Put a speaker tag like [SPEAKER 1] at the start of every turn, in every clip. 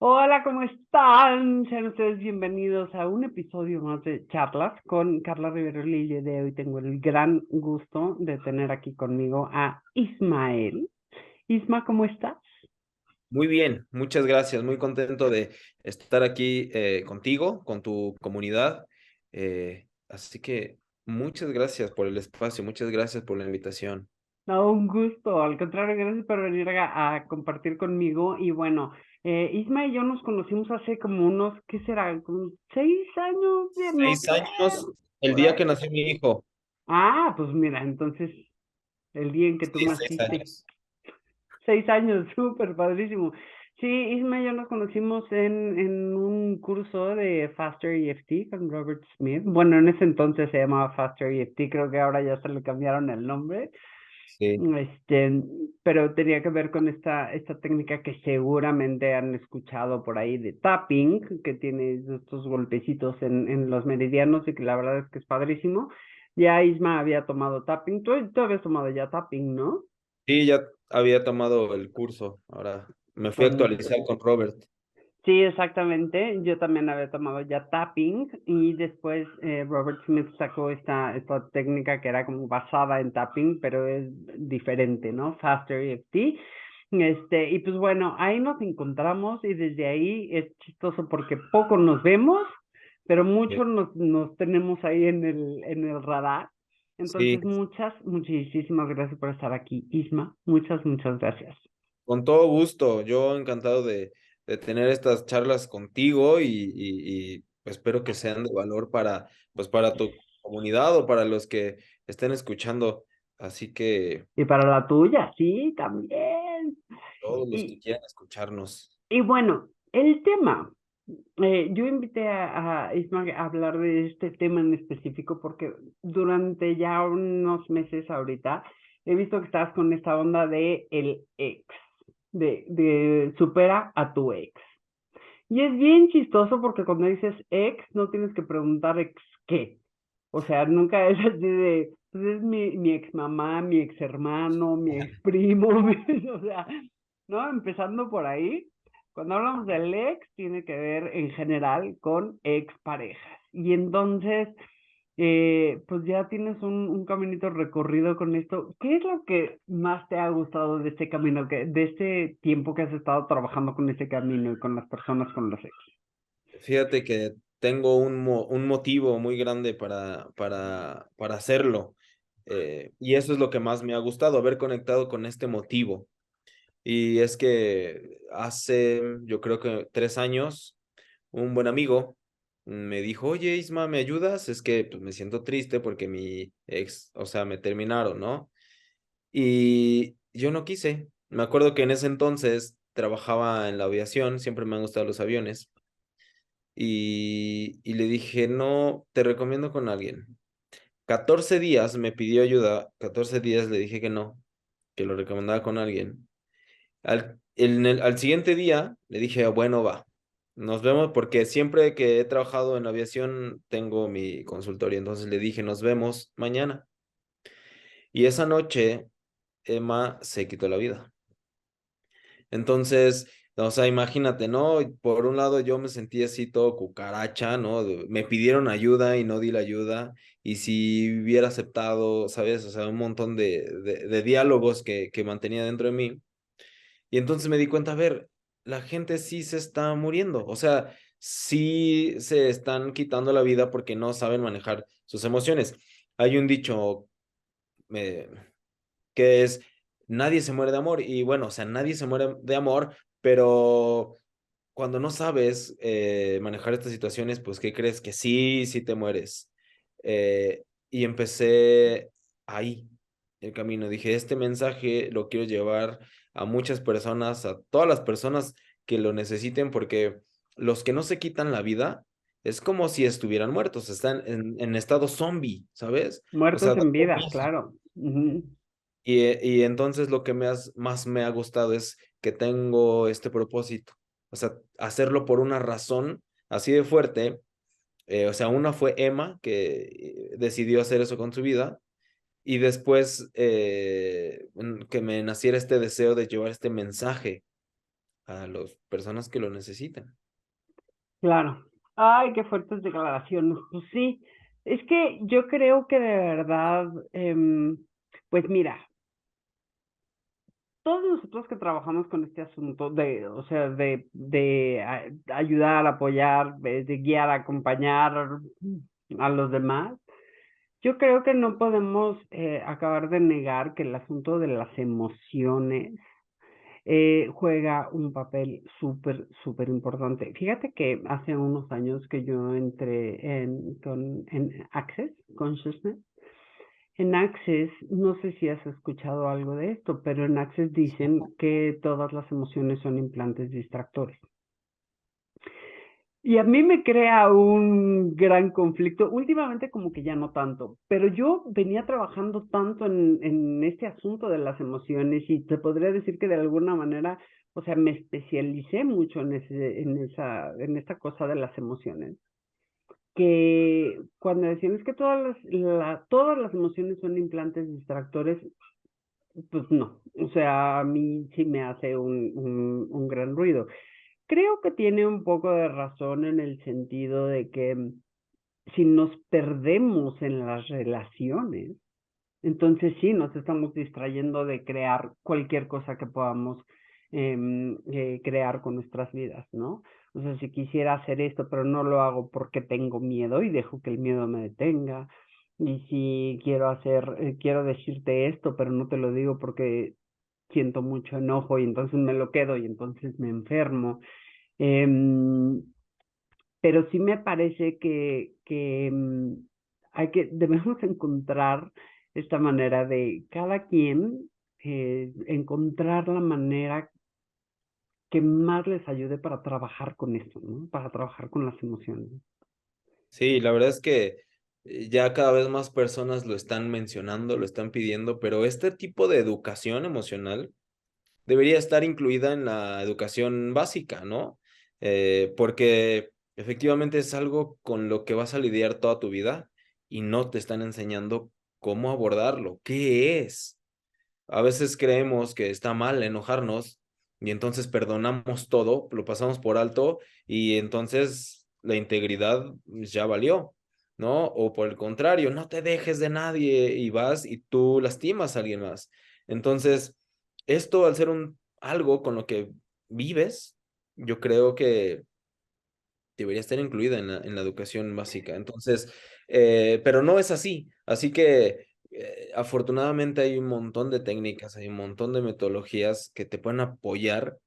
[SPEAKER 1] Hola, ¿cómo están? Sean ustedes bienvenidos a un episodio más de Charlas con Carla Rivero Lille. De hoy tengo el gran gusto de tener aquí conmigo a Ismael. Isma, ¿cómo estás?
[SPEAKER 2] Muy bien, muchas gracias. Muy contento de estar aquí contigo, con tu comunidad. Así que muchas gracias por el espacio, muchas gracias por la invitación.
[SPEAKER 1] No, un gusto. Al contrario, gracias por venir a compartir conmigo. Y bueno, Isma y yo nos conocimos hace como unos, ¿qué será? Como 6 años, no
[SPEAKER 2] Seis
[SPEAKER 1] sé,
[SPEAKER 2] años, el
[SPEAKER 1] por
[SPEAKER 2] día
[SPEAKER 1] ahí.
[SPEAKER 2] que nació mi hijo.
[SPEAKER 1] Ah, pues mira, entonces el día en que tú
[SPEAKER 2] Sí, seis
[SPEAKER 1] naciste.
[SPEAKER 2] años.
[SPEAKER 1] 6 años, súper padrísimo. Sí, Isma y yo nos conocimos en un curso de Faster EFT con Robert Smith. Bueno, en ese entonces se llamaba Faster EFT, creo que ahora ya se le cambiaron el nombre.
[SPEAKER 2] Sí,
[SPEAKER 1] Este, pero tenía que ver con esta técnica que seguramente han escuchado por ahí de tapping, que tiene estos golpecitos en los meridianos y que la verdad es que es padrísimo. Ya Isma había tomado tapping, tú habías tomado ya tapping, ¿no?
[SPEAKER 2] sí, ya había tomado el curso. Ahora me fui a
[SPEAKER 1] Con
[SPEAKER 2] actualizar con Robert.
[SPEAKER 1] Sí, exactamente. Yo también había tomado ya tapping y después Robert Smith sacó esta técnica que era como basada en tapping, pero es diferente, ¿no? Faster EFT. Y pues bueno, ahí nos encontramos y desde ahí es chistoso porque poco nos vemos, pero
[SPEAKER 2] Sí,
[SPEAKER 1] mucho nos tenemos ahí en el radar.
[SPEAKER 2] sí,
[SPEAKER 1] Entonces, muchísimas gracias por estar aquí, Isma. Muchas gracias.
[SPEAKER 2] con todo gusto. Yo encantado de tener estas charlas contigo y espero que sean de valor para, pues, para tu comunidad o para los que estén escuchando. Así que
[SPEAKER 1] Y para la tuya, sí, también.
[SPEAKER 2] todos los que
[SPEAKER 1] Y,
[SPEAKER 2] quieran escucharnos.
[SPEAKER 1] y bueno, el tema, yo invité a Isma a hablar de este tema en específico porque durante ya unos meses ahorita he visto que estás con esta onda de el ex, de supera a tu ex. Y es bien chistoso porque cuando dices ex no tienes que preguntar ex qué. O sea, nunca es así de, pues es mi ex mamá, mi ex hermano, mi ex primo, o sea, ¿no? Empezando por ahí, cuando hablamos del ex, tiene que ver en general con ex parejas. Y entonces, pues ya tienes un caminito recorrido con esto. ¿Qué es lo que más te ha gustado de este camino, de este tiempo que has estado trabajando con este camino y con las personas con los ex?
[SPEAKER 2] Fíjate que tengo un motivo muy grande para hacerlo. Y eso es lo que más me ha gustado, haber conectado con este motivo. Y es que hace, yo creo que 3 años, un buen amigo me dijo, oye, Isma, ¿me ayudas? Es que pues, me siento triste porque mi ex, o sea, me terminaron, ¿no? Y yo no quise. Me acuerdo que en ese entonces trabajaba en la aviación, siempre me han gustado los aviones, y le dije, no, te recomiendo con alguien. 14 días me pidió ayuda, 14 días le dije que lo recomendaba con alguien. Al siguiente día le dije, bueno, va, nos vemos porque siempre que he trabajado en aviación tengo mi consultorio, entonces le dije, nos vemos mañana. Y esa noche Emma se quitó la vida. Entonces, o sea, imagínate, ¿no? Por un lado yo me sentí así todo cucaracha, ¿no? Me pidieron ayuda y no di la ayuda. Y si hubiera aceptado, ¿sabes? O sea, un montón de diálogos que mantenía dentro de mí. Y entonces me di cuenta, a ver, la gente sí se está muriendo, o sea, sí se están quitando la vida porque no saben manejar sus emociones. Hay un dicho eh, que es, nadie se muere de amor, y bueno, o sea, nadie se muere de amor, pero cuando no sabes manejar estas situaciones, pues, ¿qué crees? Que sí, sí te mueres. Y empecé ahí el camino. Dije, este mensaje lo quiero llevar a muchas personas, a todas las personas que lo necesiten, porque los que no se quitan la vida es como si estuvieran muertos, están en estado zombie, ¿sabes? O sea,
[SPEAKER 1] Muertos
[SPEAKER 2] da
[SPEAKER 1] en
[SPEAKER 2] lo
[SPEAKER 1] vida,
[SPEAKER 2] mismo.
[SPEAKER 1] claro. Ujú.
[SPEAKER 2] Y entonces lo que más me ha gustado es que tengo este propósito, o sea, hacerlo por una razón así de fuerte. O sea, una fue Emma, que decidió hacer eso con su vida, y después que me naciera este deseo de llevar este mensaje a las personas que lo necesitan.
[SPEAKER 1] Claro. Ay, qué fuertes declaraciones. Pues sí, es que yo creo que de verdad, pues mira, todos nosotros que trabajamos con este asunto de, o sea, de ayudar, apoyar, de guiar, acompañar a los demás, yo creo que no podemos acabar de negar que el asunto de las emociones juega un papel súper, súper importante. Fíjate que hace unos años que yo entré en Access Consciousness. En Access, no sé si has escuchado algo de esto, pero en Access dicen que todas las emociones son implantes distractores. Y a mí me crea un gran conflicto, últimamente como que ya no tanto, pero yo venía trabajando tanto en este asunto de las emociones y te podría decir que de alguna manera, o sea, me especialicé mucho en esta cosa de las emociones, que cuando decían es que todas las emociones son implantes distractores, pues no, o sea, a mí sí me hace un gran ruido. Creo que tiene un poco de razón en el sentido de que si nos perdemos en las relaciones, entonces sí, nos estamos distrayendo de crear cualquier cosa que podamos crear con nuestras vidas, ¿no? O sea, si quisiera hacer esto, pero no lo hago porque tengo miedo y dejo que el miedo me detenga. Y si quiero decirte esto, pero no te lo digo porque siento mucho enojo y entonces me lo quedo y entonces me enfermo. Em, pero sí me parece que debemos encontrar esta manera de cada quien encontrar la manera que más les ayude para trabajar con esto, ¿no? Para trabajar con las emociones.
[SPEAKER 2] Sí, la verdad es que ya cada vez más personas lo están mencionando, lo están pidiendo, pero este tipo de educación emocional debería estar incluida en la educación básica, ¿no? Porque efectivamente es algo con lo que vas a lidiar toda tu vida y no te están enseñando cómo abordarlo, qué es. A veces creemos que está mal enojarnos y entonces perdonamos todo, lo pasamos por alto y entonces la integridad ya valió, ¿no? O por el contrario, no te dejes de nadie y vas y tú lastimas a alguien más. Entonces, esto al ser algo con lo que vives, yo creo que debería estar incluida en la educación básica. Entonces, pero no es así. Así que afortunadamente hay un montón de técnicas, hay un montón de metodologías que te pueden apoyar.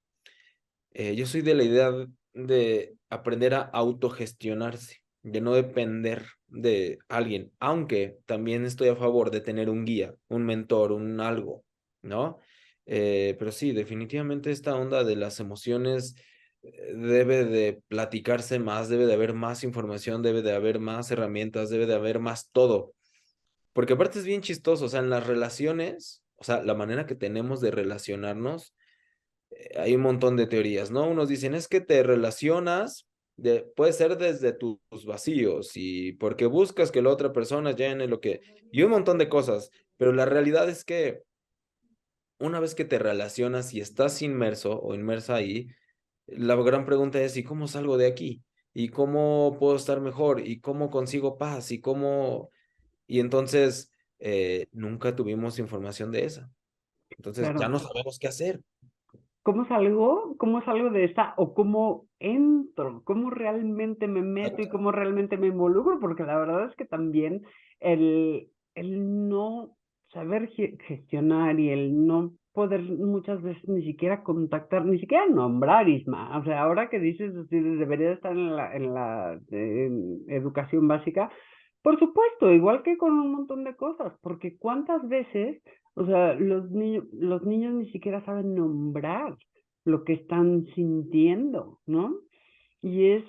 [SPEAKER 2] Yo soy de la idea de aprender a autogestionarse, de no depender de alguien, aunque también estoy a favor de tener un guía, un mentor, un algo, ¿no? Pero sí, definitivamente esta onda de las emociones debe de platicarse más, debe de haber más información, debe de haber más herramientas, debe de haber más todo. Porque aparte es bien chistoso, o sea, en las relaciones, o sea, la manera que tenemos de relacionarnos, hay un montón de teorías, ¿no? Unos dicen, es que te relacionas, puede ser desde tus vacíos y porque buscas que la otra persona llene lo que, y un montón de cosas, pero la realidad es que una vez que te relacionas y estás inmerso o inmersa ahí, la gran pregunta es, ¿y cómo salgo de aquí? ¿Y cómo puedo estar mejor? ¿Y cómo consigo paz? ¿Y cómo? Y entonces, nunca tuvimos información de esa. Entonces, ya
[SPEAKER 1] Claro.
[SPEAKER 2] no sabemos qué hacer.
[SPEAKER 1] ¿Cómo salgo? ¿Cómo salgo de esta? ¿O cómo entro? ¿Cómo realmente me meto y
[SPEAKER 2] Exacto.
[SPEAKER 1] cómo realmente me involucro? Porque la verdad es que también el no saber gestionar y el no poder muchas veces ni siquiera contactar, ni siquiera nombrar, Isma. O sea, ahora que dices, así, debería estar en educación básica, por supuesto, igual que con un montón de cosas, porque cuántas veces, o sea, los niños ni siquiera saben nombrar lo que están sintiendo, ¿no? Y es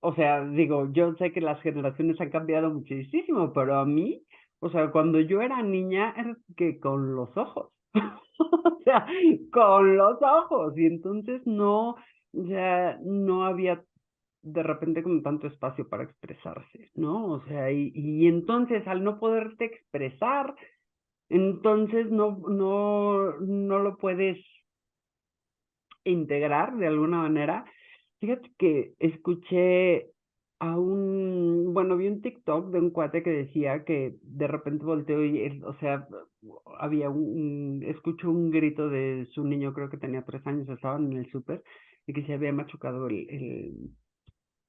[SPEAKER 1] o sea, digo, yo sé que las generaciones han cambiado muchísimo, pero a mí, o sea, cuando yo era niña, era que con los ojos, o sea, con los ojos, y entonces no, o sea, no había de repente como tanto espacio para expresarse, ¿no? O sea, y entonces al no poderte expresar, entonces no lo puedes integrar de alguna manera. Fíjate que escuché bueno, vi un TikTok de un cuate que decía que de repente volteó y él, o sea, había escuchó un grito de su niño, creo que tenía 3 años, estaban en el súper, y que se había machucado el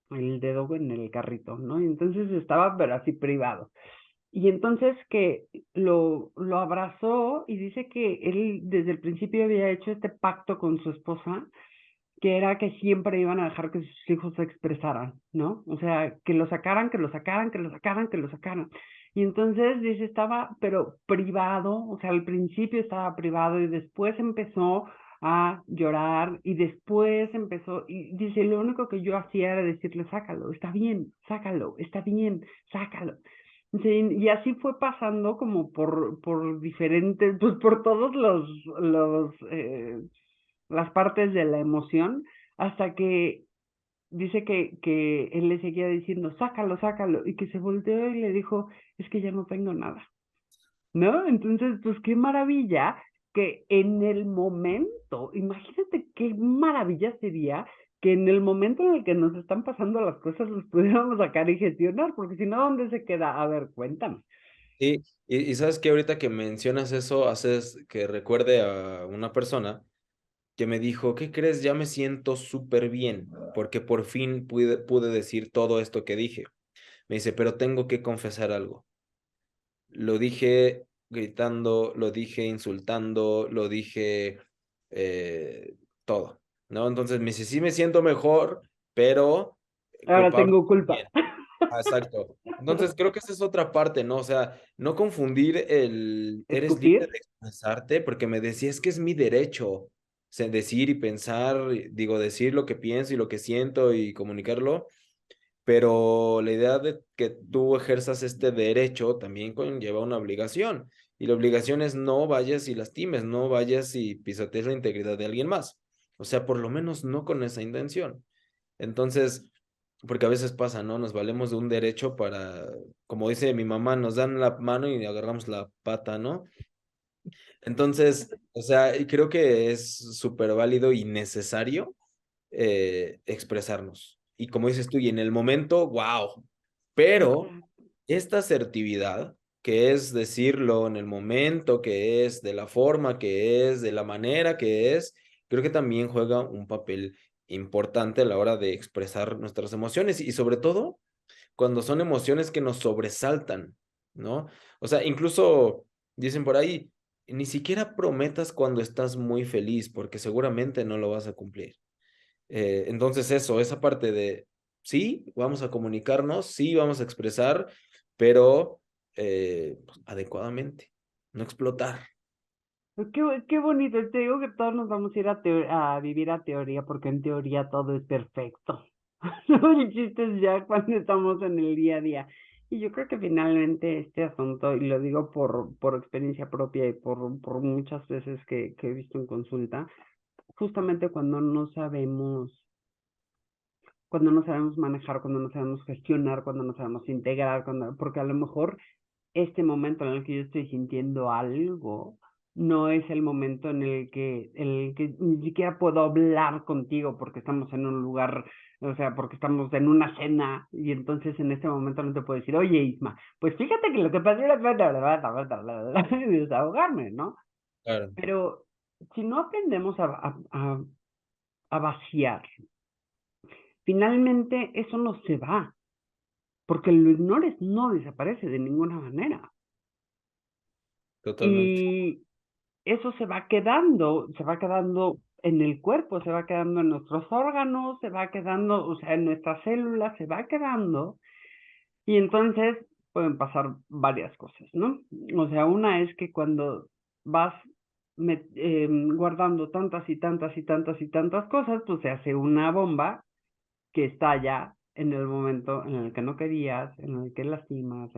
[SPEAKER 1] dedo en el carrito, ¿no? Y entonces estaba, pero así privado. Y entonces que lo abrazó y dice que él desde el principio había hecho este pacto con su esposa, que era que siempre iban a dejar que sus hijos se expresaran, ¿no? O sea, que lo sacaran, que lo sacaran, que lo sacaran, que lo sacaran. Y entonces dice, estaba, pero privado, o sea, al principio estaba privado y después empezó a llorar y después empezó, y dice, lo único que yo hacía era decirle, sácalo, está bien, sácalo, está bien, sácalo. Sí, y así fue pasando como por diferentes, pues por todos las partes de la emoción, hasta que dice que él le seguía diciendo, sácalo, sácalo, y que se volteó y le dijo, es que ya no tengo nada, ¿no? Entonces, pues qué maravilla que en el momento, imagínate qué maravilla sería que en el momento en el que nos están pasando las cosas los pudiéramos sacar y gestionar, porque si no, ¿dónde se queda? A ver, cuéntame.
[SPEAKER 2] Sí, y sabes que ahorita que mencionas eso, haces que recuerde a una persona que me dijo, ¿qué crees? Ya me siento súper bien, porque por fin pude decir todo esto que dije. Me dice, pero tengo que confesar algo. Lo dije gritando, lo dije insultando, lo dije eh, todo, ¿no? Entonces me dice, sí me siento mejor, pero
[SPEAKER 1] Ahora
[SPEAKER 2] culpable
[SPEAKER 1] tengo culpa.
[SPEAKER 2] también. Ah, exacto. Entonces creo que esa es otra parte, ¿no? O sea, no confundir el eres libre
[SPEAKER 1] Escupir.
[SPEAKER 2] de expresarte, porque me decía, es que es mi derecho, o sea, decir y pensar, digo, decir lo que pienso y lo que siento y comunicarlo, pero la idea de que tú ejerzas este derecho también conlleva una obligación, y la obligación es no vayas y lastimes, no vayas y pisotees la integridad de alguien más. O sea, por lo menos no con esa intención. Entonces, porque a veces pasa, ¿no? Nos valemos de un derecho para, como dice mi mamá, nos dan la mano y agarramos la pata, ¿no? Entonces, o sea, y creo que es súper válido y necesario expresarnos. Y como dices tú, y en el momento, wow. Pero
[SPEAKER 1] Exacto.
[SPEAKER 2] esta asertividad, que es decirlo en el momento, que es de la forma que es, de la manera que es, creo que también juega un papel importante a la hora de expresar nuestras emociones y sobre todo cuando son emociones que nos sobresaltan, ¿no? O sea, incluso dicen por ahí, ni siquiera prometas cuando estás muy feliz, porque seguramente no lo vas a cumplir. Entonces eso, esa parte de, sí, vamos a comunicarnos, sí, vamos a expresar, pero pues, adecuadamente, no explotar.
[SPEAKER 1] Qué bonito, te digo que todos nos vamos a ir a vivir a teoría, porque en teoría todo es perfecto. El chiste es ya cuando estamos en el día a día. Y yo creo que finalmente este asunto, y lo digo por experiencia propia y por muchas veces que he visto en consulta, justamente cuando no sabemos manejar, cuando no sabemos gestionar, cuando no sabemos integrar, porque a lo mejor este momento en el que yo estoy sintiendo algo no es el momento en el que ni siquiera puedo hablar contigo porque estamos en un lugar, o sea, porque estamos en una cena y entonces en este momento no te puedo decir, oye Isma, pues fíjate que lo que pasó era y desahogarme, ¿no?
[SPEAKER 2] Claro,
[SPEAKER 1] Pero si no aprendemos a vaciar, finalmente eso no se va, porque lo ignores no desaparece de ninguna manera.
[SPEAKER 2] totalmente.
[SPEAKER 1] Y eso se va quedando en el cuerpo, se va quedando en nuestros órganos, se va quedando, o sea, en nuestras células, se va quedando, y entonces pueden pasar varias cosas, ¿no? O sea, una es que cuando vas guardando tantas y tantas y tantas y tantas cosas, pues se hace una bomba que estalla en el momento en el que no querías, en el que lastimas,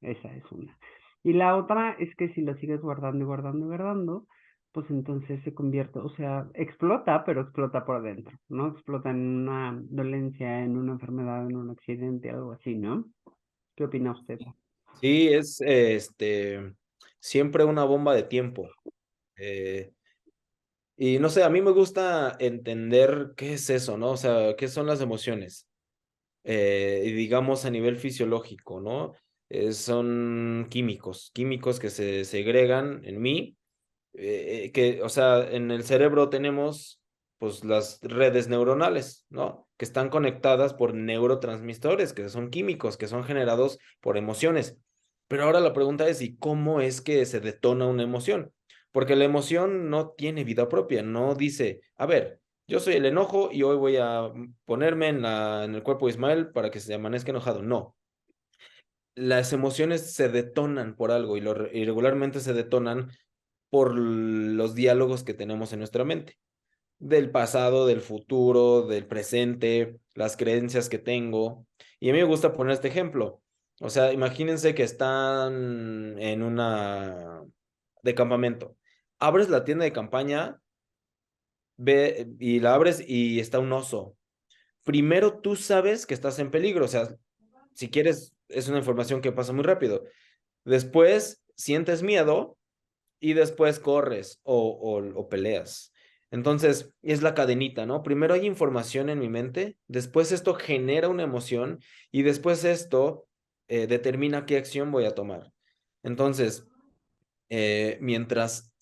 [SPEAKER 1] esa es una. Y la otra es que si lo sigues guardando y guardando y guardando, pues entonces se convierte, o sea, explota, pero explota por dentro, ¿no? Explota en una dolencia, en una enfermedad, en un accidente, algo así, ¿no? ¿Qué opina usted?
[SPEAKER 2] Sí, es siempre una bomba de tiempo. Eh, Y no sé, a mí me gusta entender qué es eso, ¿no? O sea, qué son las emociones. Y digamos a nivel fisiológico, ¿no? Son químicos, químicos que se segregan en mí, que, o sea, en el cerebro tenemos pues las redes neuronales, ¿no? Que están conectadas por neurotransmisores, que son químicos, que son generados por emociones. Pero ahora la pregunta es, ¿y cómo es que se detona una emoción? Porque la emoción no tiene vida propia, no dice, a ver, yo soy el enojo y hoy voy a ponerme en el cuerpo de Ismael para que se amanezca enojado. No, las emociones se detonan por algo y regularmente se detonan por los diálogos que tenemos en nuestra mente, del pasado, del futuro, del presente, las creencias que tengo. Y a mí me gusta poner este ejemplo. O sea, imagínense que están en una de campamento. Abres la tienda de campaña, ve y la abres y está un oso. Primero tú sabes que estás en peligro, o sea, si quieres, es una información que pasa muy rápido. Después sientes miedo y después corres o peleas. Entonces, es la cadenita, ¿no? Primero hay información en mi mente, después esto genera una emoción y después esto determina qué acción voy a tomar. Entonces, mientras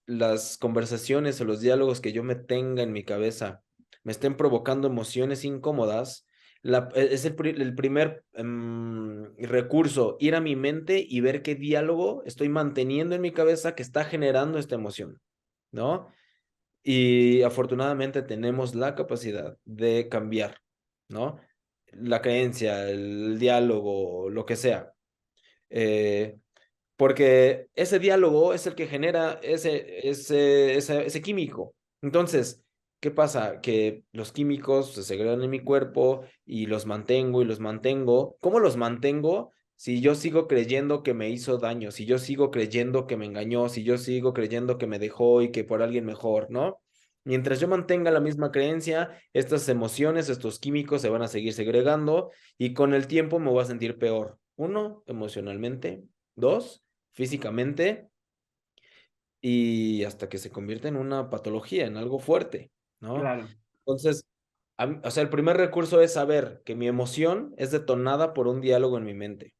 [SPEAKER 2] las conversaciones o los diálogos que yo me tenga en mi cabeza me estén provocando emociones incómodas, es el primer recurso, ir a mi mente y ver qué diálogo estoy manteniendo en mi cabeza que está generando esta emoción, ¿no? Y afortunadamente tenemos la capacidad de cambiar, ¿no? La creencia, el diálogo, lo que sea. Eh, Porque ese diálogo es el que genera ese químico. Entonces, ¿qué pasa? Que los químicos se segregan en mi cuerpo y los mantengo y los mantengo. ¿Cómo los mantengo? Si yo sigo creyendo que me hizo daño, si yo sigo creyendo que me engañó, si yo sigo creyendo que me dejó y que por alguien mejor, ¿no? Mientras yo mantenga la misma creencia, estas emociones, estos químicos se van a seguir segregando y con el tiempo me voy a sentir peor. Uno, emocionalmente. Dos, físicamente y hasta que se convierte en una patología, en algo fuerte, ¿no?
[SPEAKER 1] Claro.
[SPEAKER 2] Entonces, o sea, el primer recurso es saber que mi emoción es detonada por un diálogo en mi mente.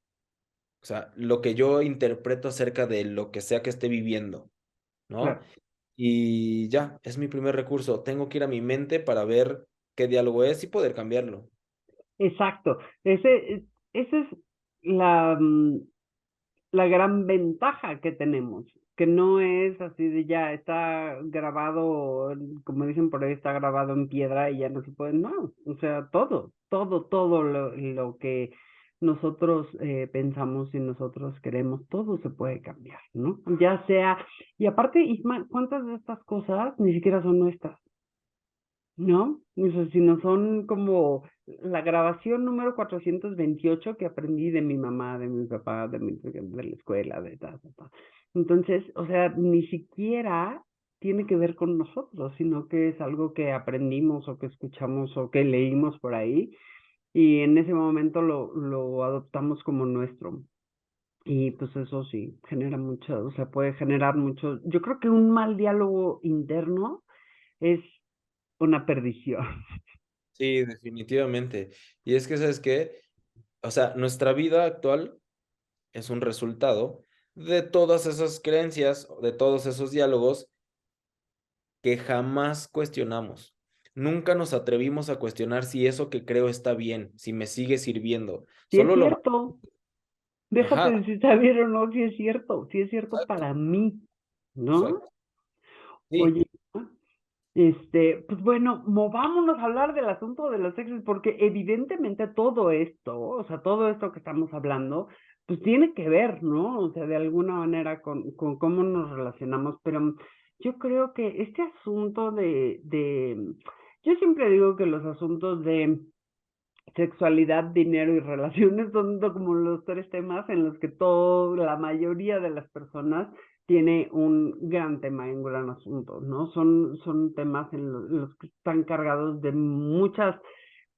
[SPEAKER 2] O sea, lo que yo interpreto acerca de lo que sea que esté viviendo, ¿no?
[SPEAKER 1] Claro.
[SPEAKER 2] Y ya, es mi primer recurso. Tengo que ir a mi mente para ver qué diálogo es y poder cambiarlo.
[SPEAKER 1] Exacto. Esa es la, la gran ventaja que tenemos, que no es así de ya está grabado, como dicen por ahí, está grabado en piedra y ya no se puede, no, o sea, todo lo que nosotros pensamos y nosotros queremos, todo se puede cambiar, ¿no? Ya sea, y aparte, Isma, ¿cuántas de estas cosas ni siquiera son nuestras? ¿No? O sea, si no son como la grabación número 428 que aprendí de mi mamá, de mi papá, de la escuela, de ta, ta, ta. Entonces, o sea, ni siquiera tiene que ver con nosotros, sino que es algo que aprendimos o que escuchamos o que leímos por ahí y en ese momento lo adoptamos como nuestro. Y pues eso sí, genera mucho, o sea, puede generar mucho. Yo creo que un mal diálogo interno es una perdición.
[SPEAKER 2] Sí, definitivamente. Y es que, ¿sabes qué? O sea, nuestra vida actual es un resultado de todas esas creencias, de todos esos diálogos que jamás cuestionamos. Nunca nos atrevimos a cuestionar si eso que creo está bien, si me sigue sirviendo.
[SPEAKER 1] Sí es
[SPEAKER 2] Solo lo...
[SPEAKER 1] cierto, déjate
[SPEAKER 2] Ajá,
[SPEAKER 1] de si está bien o no, sí es cierto
[SPEAKER 2] exacto,
[SPEAKER 1] para mí, ¿no?
[SPEAKER 2] exacto. Sí,
[SPEAKER 1] Oye, pues bueno, movámonos a hablar del asunto de los sexos, porque evidentemente todo esto, o sea, todo esto que estamos hablando, pues tiene que ver, ¿no? O sea, de alguna manera con cómo nos relacionamos, pero yo creo que este asunto yo siempre digo que los asuntos de sexualidad, dinero y relaciones son como los tres temas en los que la mayoría de las personas tiene un gran tema y un gran asunto, ¿no? Son temas en los que están cargados de muchas,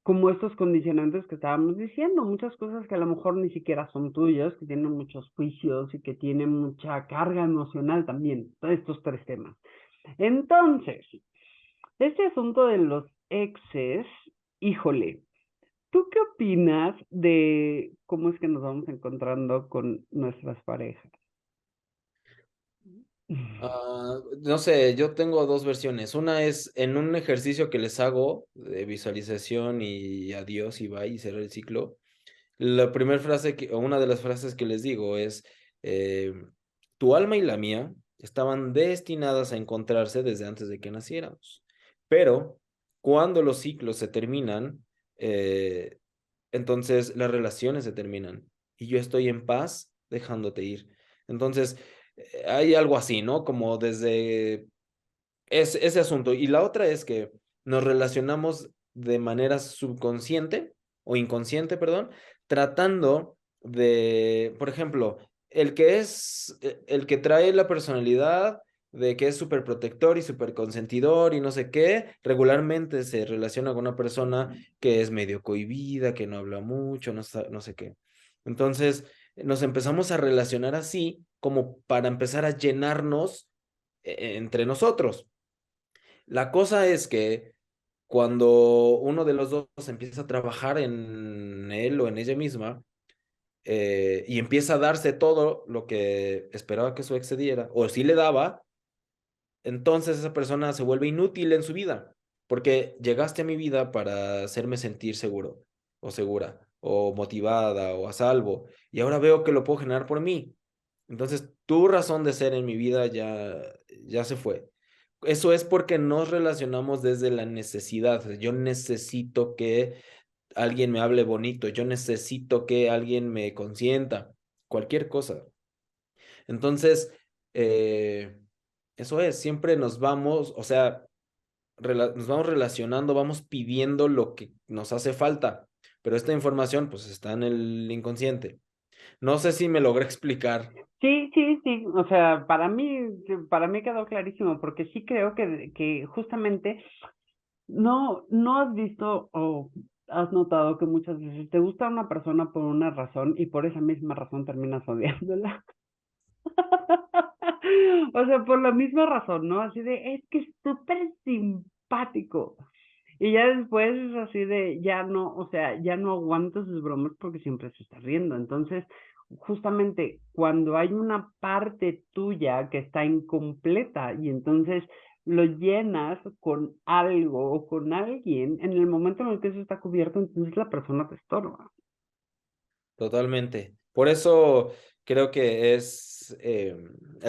[SPEAKER 1] como estos condicionantes que estábamos diciendo, muchas cosas que a lo mejor ni siquiera son tuyas, que tienen muchos juicios y que tienen mucha carga emocional también, todos estos tres temas. Entonces, este asunto de los exes, híjole, ¿tú qué opinas de cómo es que nos vamos encontrando con nuestras parejas?
[SPEAKER 2] No sé, yo tengo dos versiones. Una es en un ejercicio que les hago de visualización y adiós y bye y cerrar el ciclo. La primera frase o una de las frases que les digo es, eh, tu alma y la mía estaban destinadas a encontrarse desde antes de que naciéramos. Pero cuando los ciclos se terminan, eh, entonces las relaciones se terminan y yo estoy en paz dejándote ir. Entonces, hay algo así, ¿no? Como desde ese asunto. Y la otra es que nos relacionamos de manera subconsciente o inconsciente, perdón, tratando de, por ejemplo, el que trae la personalidad de que es súper protector y súper consentidor y no sé qué, regularmente se relaciona con una persona que es medio cohibida, que no habla mucho, no sé qué. Entonces, nos empezamos a relacionar así como para empezar a llenarnos entre nosotros. La cosa es que cuando uno de los dos empieza a trabajar en él o en ella misma y empieza a darse todo lo que esperaba que su ex se diera, o si le daba, entonces esa persona se vuelve inútil en su vida, porque llegaste a mi vida para hacerme sentir seguro, o segura, o motivada, o a salvo, y ahora veo que lo puedo generar por mí. Entonces, tu razón de ser en mi vida ya se fue. Eso es porque nos relacionamos desde la necesidad. Yo necesito que alguien me hable bonito, yo necesito que alguien me consienta, cualquier cosa. Entonces, eh, eso es, siempre nos vamos, o sea, nos vamos relacionando, vamos pidiendo lo que nos hace falta, pero esta información pues está en el inconsciente. No sé si me logré explicar.
[SPEAKER 1] Sí, sí, sí, o sea, para mí quedó clarísimo, porque sí creo que justamente no has visto o has notado que muchas veces te gusta una persona por una razón y por esa misma razón terminas odiándola. O sea, por la misma razón, ¿no? Así de, es que es súper simpático. Y ya después es así de, ya no, o sea, ya no aguanto sus bromas porque siempre se está riendo. Entonces, justamente cuando hay una parte tuya que está incompleta y entonces lo llenas con algo o con alguien, en el momento en el que eso está cubierto, entonces la persona te estorba.
[SPEAKER 2] Totalmente. Por eso creo que es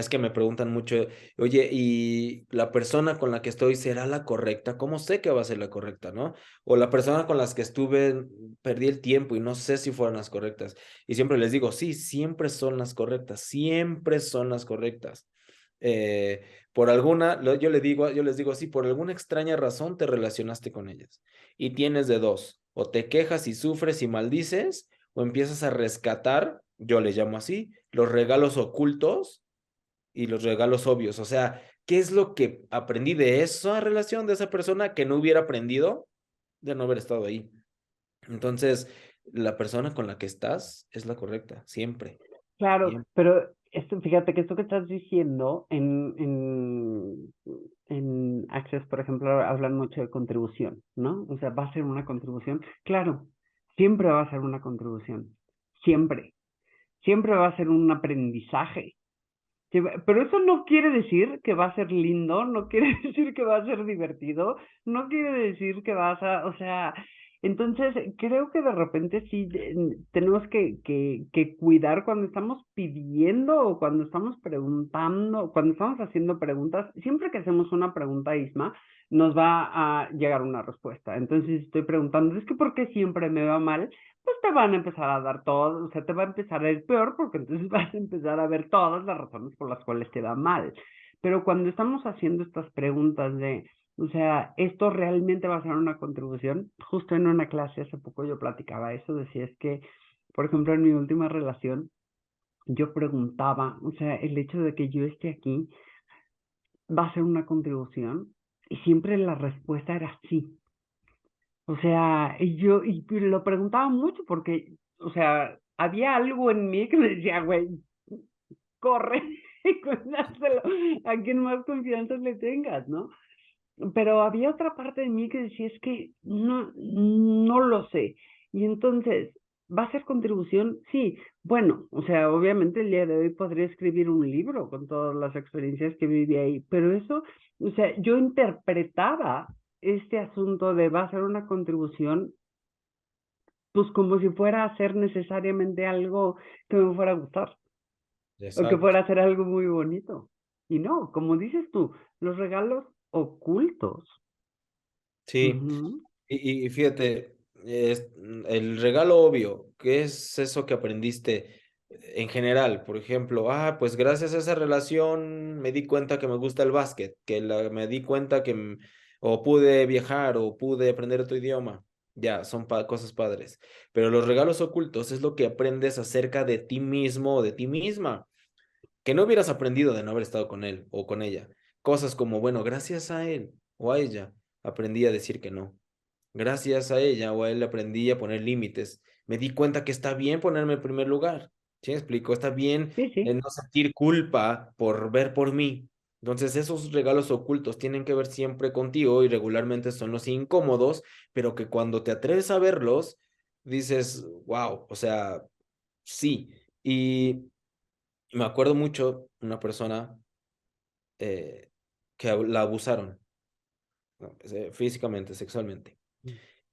[SPEAKER 2] que me preguntan mucho, oye, ¿y la persona con la que estoy será la correcta? ¿Cómo sé que va a ser la correcta, no? O la persona con las que estuve, perdí el tiempo y no sé si fueron las correctas. Y siempre les digo, sí, siempre son las correctas, siempre son las correctas. Eh, por alguna, yo les digo, sí, por alguna extraña razón te relacionaste con ellas. Y tienes de dos, o te quejas y sufres y maldices o empiezas a rescatar, yo le llamo así, los regalos ocultos y los regalos obvios. O sea, ¿qué es lo que aprendí de esa relación de esa persona que no hubiera aprendido de no haber estado ahí? Entonces, la persona con la que estás es la correcta, siempre.
[SPEAKER 1] Claro,
[SPEAKER 2] Siempre.
[SPEAKER 1] pero esto, fíjate que esto que estás diciendo en Access, por ejemplo, hablan mucho de contribución, ¿no? O sea, va a ser una contribución. Claro, siempre va a ser una contribución. Siempre. Siempre va a ser un aprendizaje. Pero eso no quiere decir que va a ser lindo, no quiere decir que va a ser divertido, no quiere decir que vas a, o sea, entonces creo que de repente sí tenemos que cuidar cuando estamos pidiendo o cuando estamos preguntando, cuando estamos haciendo preguntas, siempre que hacemos una pregunta, Isma, nos va a llegar una respuesta. Entonces si estoy preguntando, es que ¿por qué siempre me va mal? Pues te van a empezar a dar todo, o sea, te va a empezar a ir peor porque entonces vas a empezar a ver todas las razones por las cuales te va mal. Pero cuando estamos haciendo estas preguntas de, o sea, ¿esto realmente va a ser una contribución? Justo en una clase hace poco yo platicaba eso, decía es que, por ejemplo, en mi última relación, yo preguntaba, o sea, el hecho de que yo esté aquí va a ser una contribución y siempre la respuesta era sí. O sea, y lo preguntaba mucho porque, o sea, había algo en mí que me decía, güey, corre. y cuéntaselo a quien más confianza le tengas, ¿no? Pero había otra parte de mí que decía, es que no lo sé. Y entonces, ¿va a ser contribución? Sí. Bueno, o sea, obviamente el día de hoy podría escribir un libro con todas las experiencias que viví ahí, pero eso, o sea, yo interpretaba este asunto de va a ser una contribución, pues como si fuera a ser necesariamente algo que me fuera a gustar o que
[SPEAKER 2] Exacto.
[SPEAKER 1] fuera a ser algo muy bonito. Y no, como dices tú, los regalos ocultos.
[SPEAKER 2] Sí,
[SPEAKER 1] Ujú.
[SPEAKER 2] y fíjate, el regalo obvio, ¿qué es eso que aprendiste en general? Por ejemplo, pues gracias a esa relación me di cuenta que me gusta el básquet, me di cuenta que o pude viajar o pude aprender otro idioma. Ya, son cosas padres. Pero los regalos ocultos es lo que aprendes acerca de ti mismo o de ti misma, que no hubieras aprendido de no haber estado con él o con ella. Cosas como, bueno, gracias a él o a ella aprendí a decir que no. Gracias a ella o a él aprendí a poner límites. Me di cuenta que está bien ponerme en primer lugar. ¿Sí me explico? Está bien
[SPEAKER 1] Sí, sí.
[SPEAKER 2] no sentir culpa por ver por mí. Entonces, esos regalos ocultos tienen que ver siempre contigo y regularmente son los incómodos, pero que cuando te atreves a verlos, dices, wow, o sea, sí. Y me acuerdo mucho una persona eh, que la abusaron, ¿no? Físicamente, sexualmente.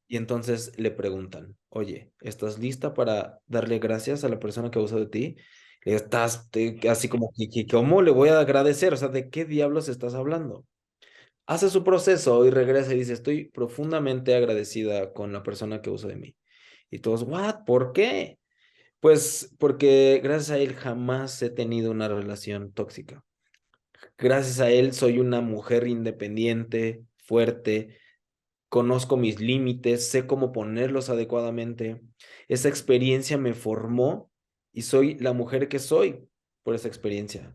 [SPEAKER 2] Y entonces le preguntan, oye, ¿estás lista para darle gracias a la persona que abusó de ti? Así como, ¿cómo le voy a agradecer? O sea, ¿de qué diablos estás hablando? Hace su proceso y regresa y dice, estoy profundamente agradecida con la persona que abusó de mí. Y todos, ¿what? ¿Por qué? Pues porque gracias a él jamás he tenido una relación tóxica. Gracias a él soy una mujer independiente, fuerte, conozco mis límites, sé cómo ponerlos adecuadamente. Esa experiencia me formó y soy la mujer que soy por esa experiencia.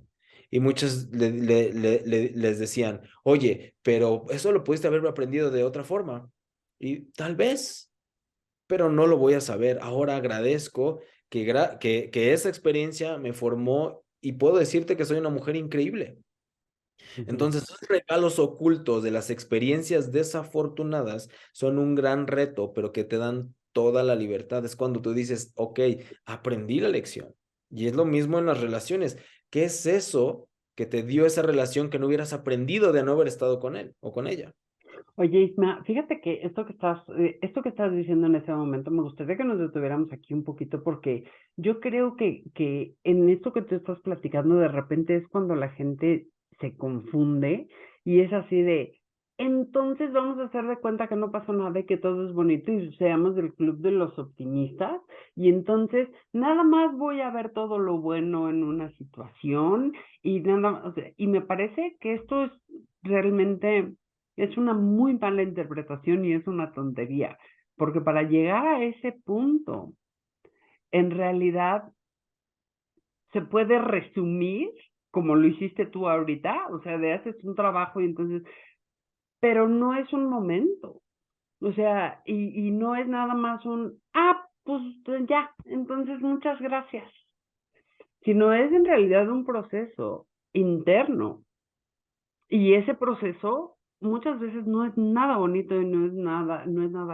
[SPEAKER 2] Y muchos les decían, oye, pero eso lo pudiste haber aprendido de otra forma. Y tal vez, pero no lo voy a saber. Ahora agradezco que esa experiencia me formó y puedo decirte que soy una mujer increíble.
[SPEAKER 1] Ujú.
[SPEAKER 2] Entonces, esos regalos ocultos de las experiencias desafortunadas son un gran reto, pero que te dan toda la libertad. Es cuando tú dices, ok, aprendí la lección. Y es lo mismo en las relaciones. ¿Qué es eso que te dio esa relación que no hubieras aprendido de no haber estado con él o con ella?
[SPEAKER 1] Oye, Isma, fíjate que esto que estás diciendo en ese momento, me gustaría que nos detuviéramos aquí un poquito porque yo creo que en esto que tú estás platicando de repente es cuando la gente se confunde y es así de, entonces vamos a hacer de cuenta que no pasó nada y que todo es bonito y seamos del club de los optimistas y entonces nada más voy a ver todo lo bueno en una situación y nada, o sea, y me parece que esto es realmente es una muy mala interpretación y es una tontería, porque para llegar a ese punto, en realidad se puede resumir como lo hiciste tú ahorita, o sea, de haces un trabajo y entonces, pero no es un momento, o sea, y no es nada más pues ya, entonces muchas gracias, sino es en realidad un proceso interno. Y ese proceso muchas veces no es nada bonito y no es nada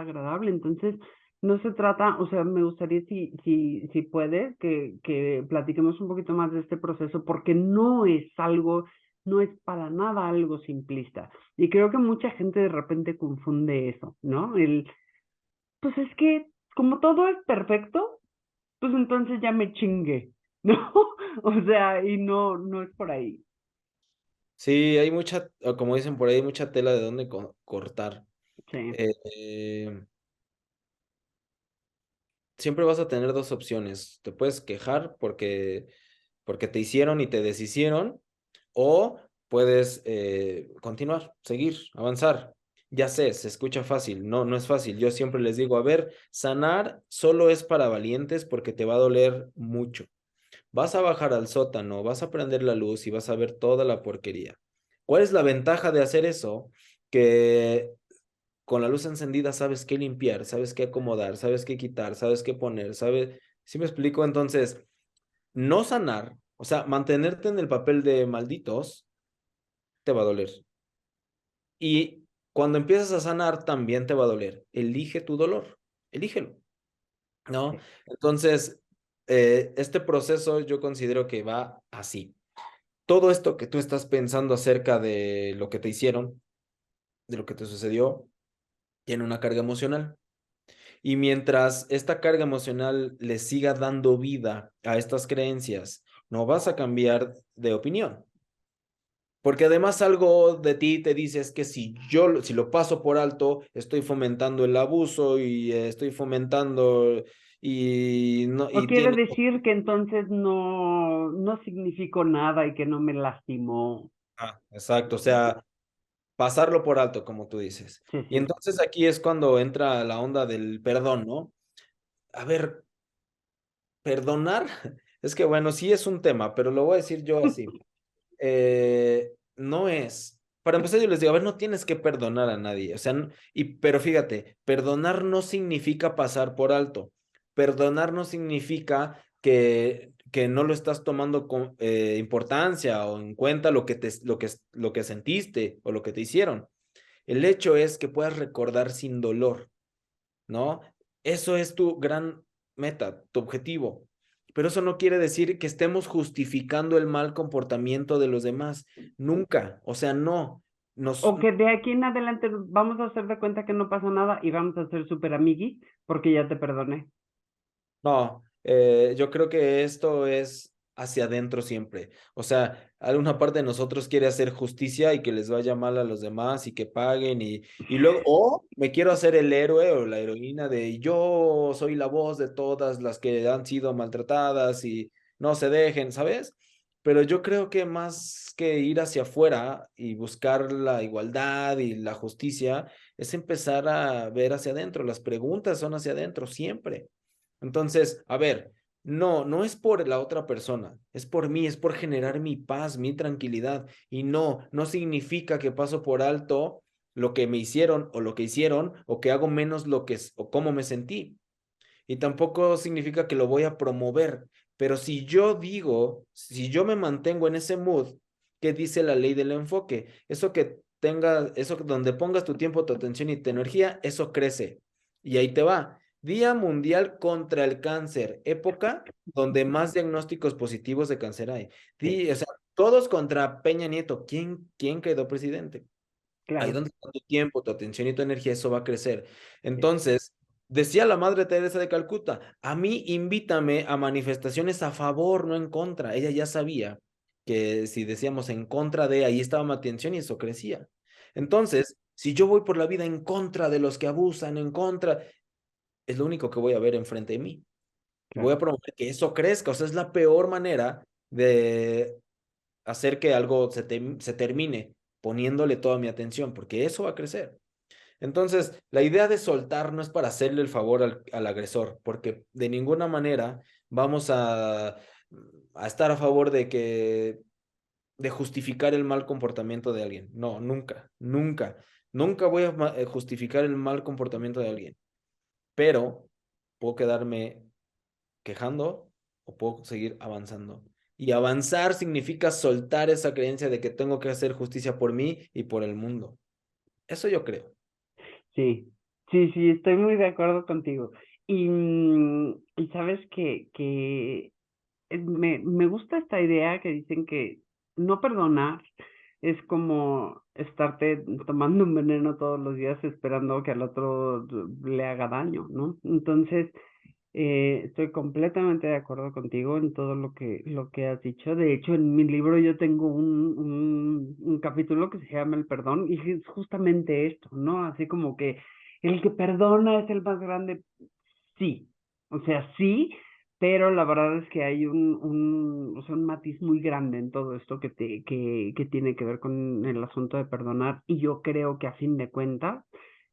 [SPEAKER 1] agradable. Entonces, no se trata, o sea, me gustaría si puedes, que platiquemos un poquito más de este proceso, porque no es algo, no es para nada algo simplista. Y creo que mucha gente de repente confunde eso, ¿no? Pues es que como todo es perfecto, pues entonces ya me chingué, ¿no? O sea, y no es por ahí.
[SPEAKER 2] Sí, hay mucha, o como dicen por ahí, mucha tela de dónde cortar.
[SPEAKER 1] Sí.
[SPEAKER 2] Eh, Siempre vas a tener dos opciones. Te puedes quejar porque te hicieron y te deshicieron, o puedes continuar, seguir, avanzar. Ya sé, se escucha fácil, no, no es fácil. Yo siempre les digo, a ver, sanar solo es para valientes porque te va a doler mucho. Vas a bajar al sótano, vas a prender la luz y vas a ver toda la porquería. ¿Cuál es la ventaja de hacer eso? Que con la luz encendida sabes qué limpiar, sabes qué acomodar, sabes qué quitar, sabes qué poner, sabes, ¿sí me explico? Entonces, no sanar O sea, mantenerte en el papel de malditos te va a doler. Y cuando empiezas a sanar, también te va a doler. Elige tu dolor, elígelo, ¿no?
[SPEAKER 1] Sí.
[SPEAKER 2] Entonces, este proceso yo considero que va así. Todo esto que tú estás pensando acerca de lo que te hicieron, de lo que te sucedió, tiene una carga emocional. Y mientras esta carga emocional le siga dando vida a estas creencias, no vas a cambiar de opinión. Porque además algo de ti te dice es que si lo paso por alto, estoy fomentando el abuso y estoy fomentando y no
[SPEAKER 1] O
[SPEAKER 2] y
[SPEAKER 1] quiere
[SPEAKER 2] tiene
[SPEAKER 1] decir que entonces no significó nada y que no me lastimó.
[SPEAKER 2] exacto, o sea, pasarlo por alto, como tú dices.
[SPEAKER 1] Sí,
[SPEAKER 2] Y
[SPEAKER 1] sí.
[SPEAKER 2] entonces aquí es cuando entra la onda del perdón, ¿no? A ver, perdonar, es que bueno, sí es un tema, pero lo voy a decir yo así. No es. Para empezar, yo les digo, a ver, no tienes que perdonar a nadie. O sea, pero fíjate, perdonar no significa pasar por alto. Perdonar no significa que no lo estás tomando con importancia o en cuenta lo que sentiste o lo que te hicieron. El hecho es que puedas recordar sin dolor, ¿no? Eso es tu gran meta, tu objetivo. Pero eso no quiere decir que estemos justificando el mal comportamiento de los demás. Nunca. O sea, no.
[SPEAKER 1] O
[SPEAKER 2] Nos,
[SPEAKER 1] que de aquí en adelante vamos a hacer de cuenta que no pasa nada y vamos a ser súper amiguis porque ya te perdoné.
[SPEAKER 2] no, yo creo que esto es hacia adentro siempre. O sea, alguna parte de nosotros quiere hacer justicia y que les vaya mal a los demás y que paguen y luego, o me quiero hacer el héroe o la heroína de yo soy la voz de todas las que han sido maltratadas y no se dejen, ¿sabes? Pero yo creo que más que ir hacia afuera y buscar la igualdad y la justicia, es empezar a ver hacia adentro. Las preguntas son hacia adentro siempre. Entonces, a ver, no es por la otra persona, es por mí, es por generar mi paz, mi tranquilidad. Y no significa que paso por alto lo que me hicieron o lo que hicieron o que hago menos lo que o cómo me sentí. Y tampoco significa que lo voy a promover. Pero si yo digo, si yo me mantengo en ese mood, ¿qué dice la ley del enfoque? Eso que tenga, eso donde pongas tu tiempo, tu atención y tu energía, eso crece. Y ahí te va. Día Mundial contra el Cáncer, época donde más diagnósticos positivos de cáncer hay.
[SPEAKER 1] Sí,
[SPEAKER 2] O sea, todos contra Peña Nieto. ¿Quién quedó presidente? Ahí
[SPEAKER 1] claro.
[SPEAKER 2] donde está tu tiempo, tu atención y tu energía, eso va a crecer.
[SPEAKER 1] Sí,
[SPEAKER 2] Entonces, decía la Madre Teresa de Calcuta, a mí invítame a manifestaciones a favor, no en contra. Ella ya sabía que si decíamos en contra de, ahí estaba mi atención y eso crecía. Entonces, si yo voy por la vida en contra de los que abusan, en contra, es lo único que voy a ver enfrente de mí. Y voy
[SPEAKER 1] claro.
[SPEAKER 2] a promover que eso crezca. O sea, es la peor manera de hacer que algo se termine poniéndole toda mi atención, porque eso va a crecer. Entonces, la idea de soltar no es para hacerle el favor al agresor, porque de ninguna manera vamos a estar a favor de justificar el mal comportamiento de alguien. No, nunca voy a justificar el mal comportamiento de alguien, pero puedo quedarme quejando o puedo seguir avanzando. Y avanzar significa soltar esa creencia de que tengo que hacer justicia por mí y por el mundo. Eso yo creo.
[SPEAKER 1] Sí, sí, sí, estoy muy de acuerdo contigo. Y sabes que me gusta esta idea que dicen que no perdonar es como estarte tomando un veneno todos los días esperando que al otro le haga daño, ¿no? Entonces, estoy completamente de acuerdo contigo en todo lo que has dicho. De hecho, en mi libro yo tengo un capítulo que se llama El perdón y es justamente esto, ¿no? Así como que el que perdona es el más grande. Sí, o sea, sí, pero la verdad es que hay o sea, un matiz muy grande en todo esto que tiene que ver con el asunto de perdonar y yo creo que a fin de cuentas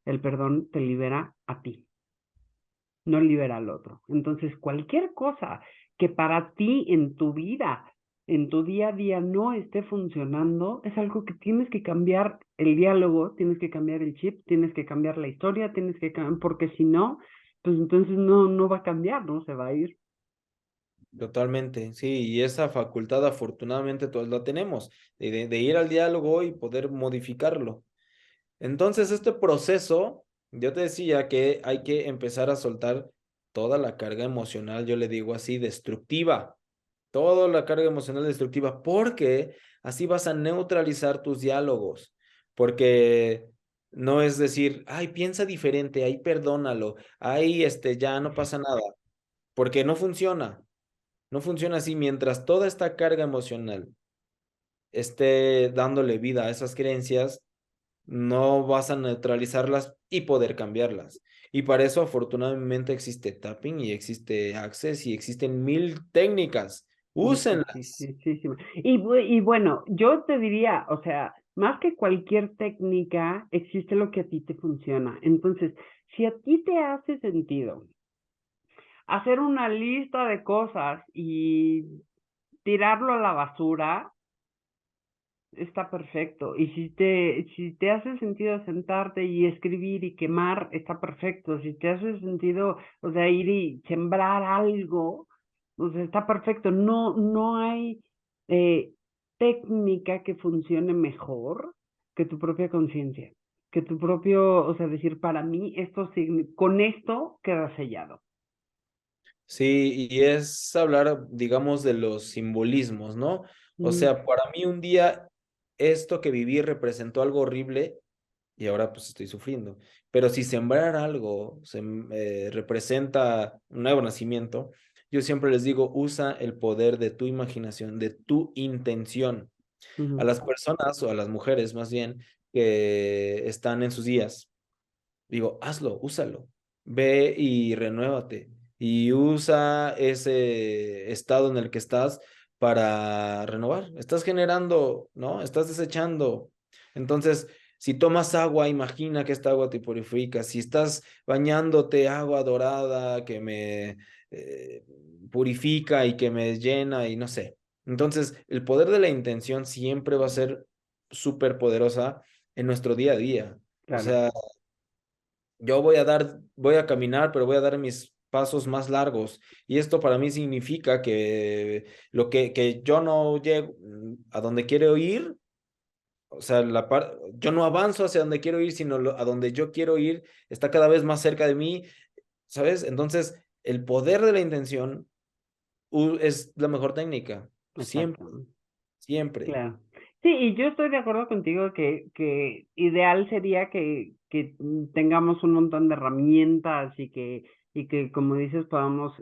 [SPEAKER 1] el perdón te libera a ti, no libera al otro. Entonces, cualquier cosa que para ti en tu vida, en tu día a día no esté funcionando, es algo que tienes que cambiar el diálogo, tienes que cambiar el chip, tienes que cambiar la historia, tienes que cambiar, porque si no, pues entonces no va a cambiar, ¿no? Se va a ir.
[SPEAKER 2] Totalmente, sí, y esa facultad afortunadamente todos la tenemos, de ir al diálogo y poder modificarlo. Entonces, este proceso, yo te decía que hay que empezar a soltar toda la carga emocional, yo le digo así, destructiva, toda la carga emocional destructiva, porque así vas a neutralizar tus diálogos, porque no es decir, ay, piensa diferente, ay, perdónalo, ay, ya no pasa nada, porque no funciona. No funciona así. Mientras toda esta carga emocional esté dándole vida a esas creencias, no vas a neutralizarlas y poder cambiarlas. Y para eso afortunadamente existe tapping y existe Access y existen mil técnicas. Úsenlas.
[SPEAKER 1] Muchísimo. Y bueno, yo te diría, o sea, más que cualquier técnica, existe lo que a ti te funciona. Entonces, si a ti te hace sentido hacer una lista de cosas y tirarlo a la basura, está perfecto. Y si te hace sentido sentarte y escribir y quemar, está perfecto. Si te hace sentido, o sea, ir y sembrar algo, o sea, está perfecto. No hay eh, técnica que funcione mejor que tu propia conciencia, que tu propio, o sea, decir, para mí con esto queda sellado.
[SPEAKER 2] Sí, y es hablar, digamos, de los simbolismos, ¿no? O
[SPEAKER 1] Mm,
[SPEAKER 2] sea, para mí un día esto que viví representó algo horrible y ahora pues estoy sufriendo. Pero si sembrar algo representa un nuevo nacimiento, yo siempre les digo, usa el poder de tu imaginación, de tu intención. A
[SPEAKER 1] ujú,
[SPEAKER 2] las personas o a las mujeres más bien que están en sus días, digo, hazlo, úsalo. Ve y renuévate. Y usa ese estado en el que estás para renovar. Estás generando, ¿no? Estás desechando. Entonces, si tomas agua, imagina que esta agua te purifica. Si estás bañándote, agua dorada que me eh, purifica y que me llena y no sé. Entonces, el poder de la intención siempre va a ser súper poderosa en nuestro día a día. O
[SPEAKER 1] claro,
[SPEAKER 2] sea, yo voy a caminar, pero voy a dar mis pasos más largos. Y esto para mí significa que que yo no llego a donde quiero ir, o sea, yo no avanzo hacia donde quiero ir, sino a donde yo quiero ir está cada vez más cerca de mí, ¿sabes? Entonces, el poder de la intención es la mejor técnica.
[SPEAKER 1] exacto.
[SPEAKER 2] Siempre, siempre.
[SPEAKER 1] Claro. Sí, y yo estoy de acuerdo contigo que ideal sería que tengamos un montón de herramientas y que, como dices, podamos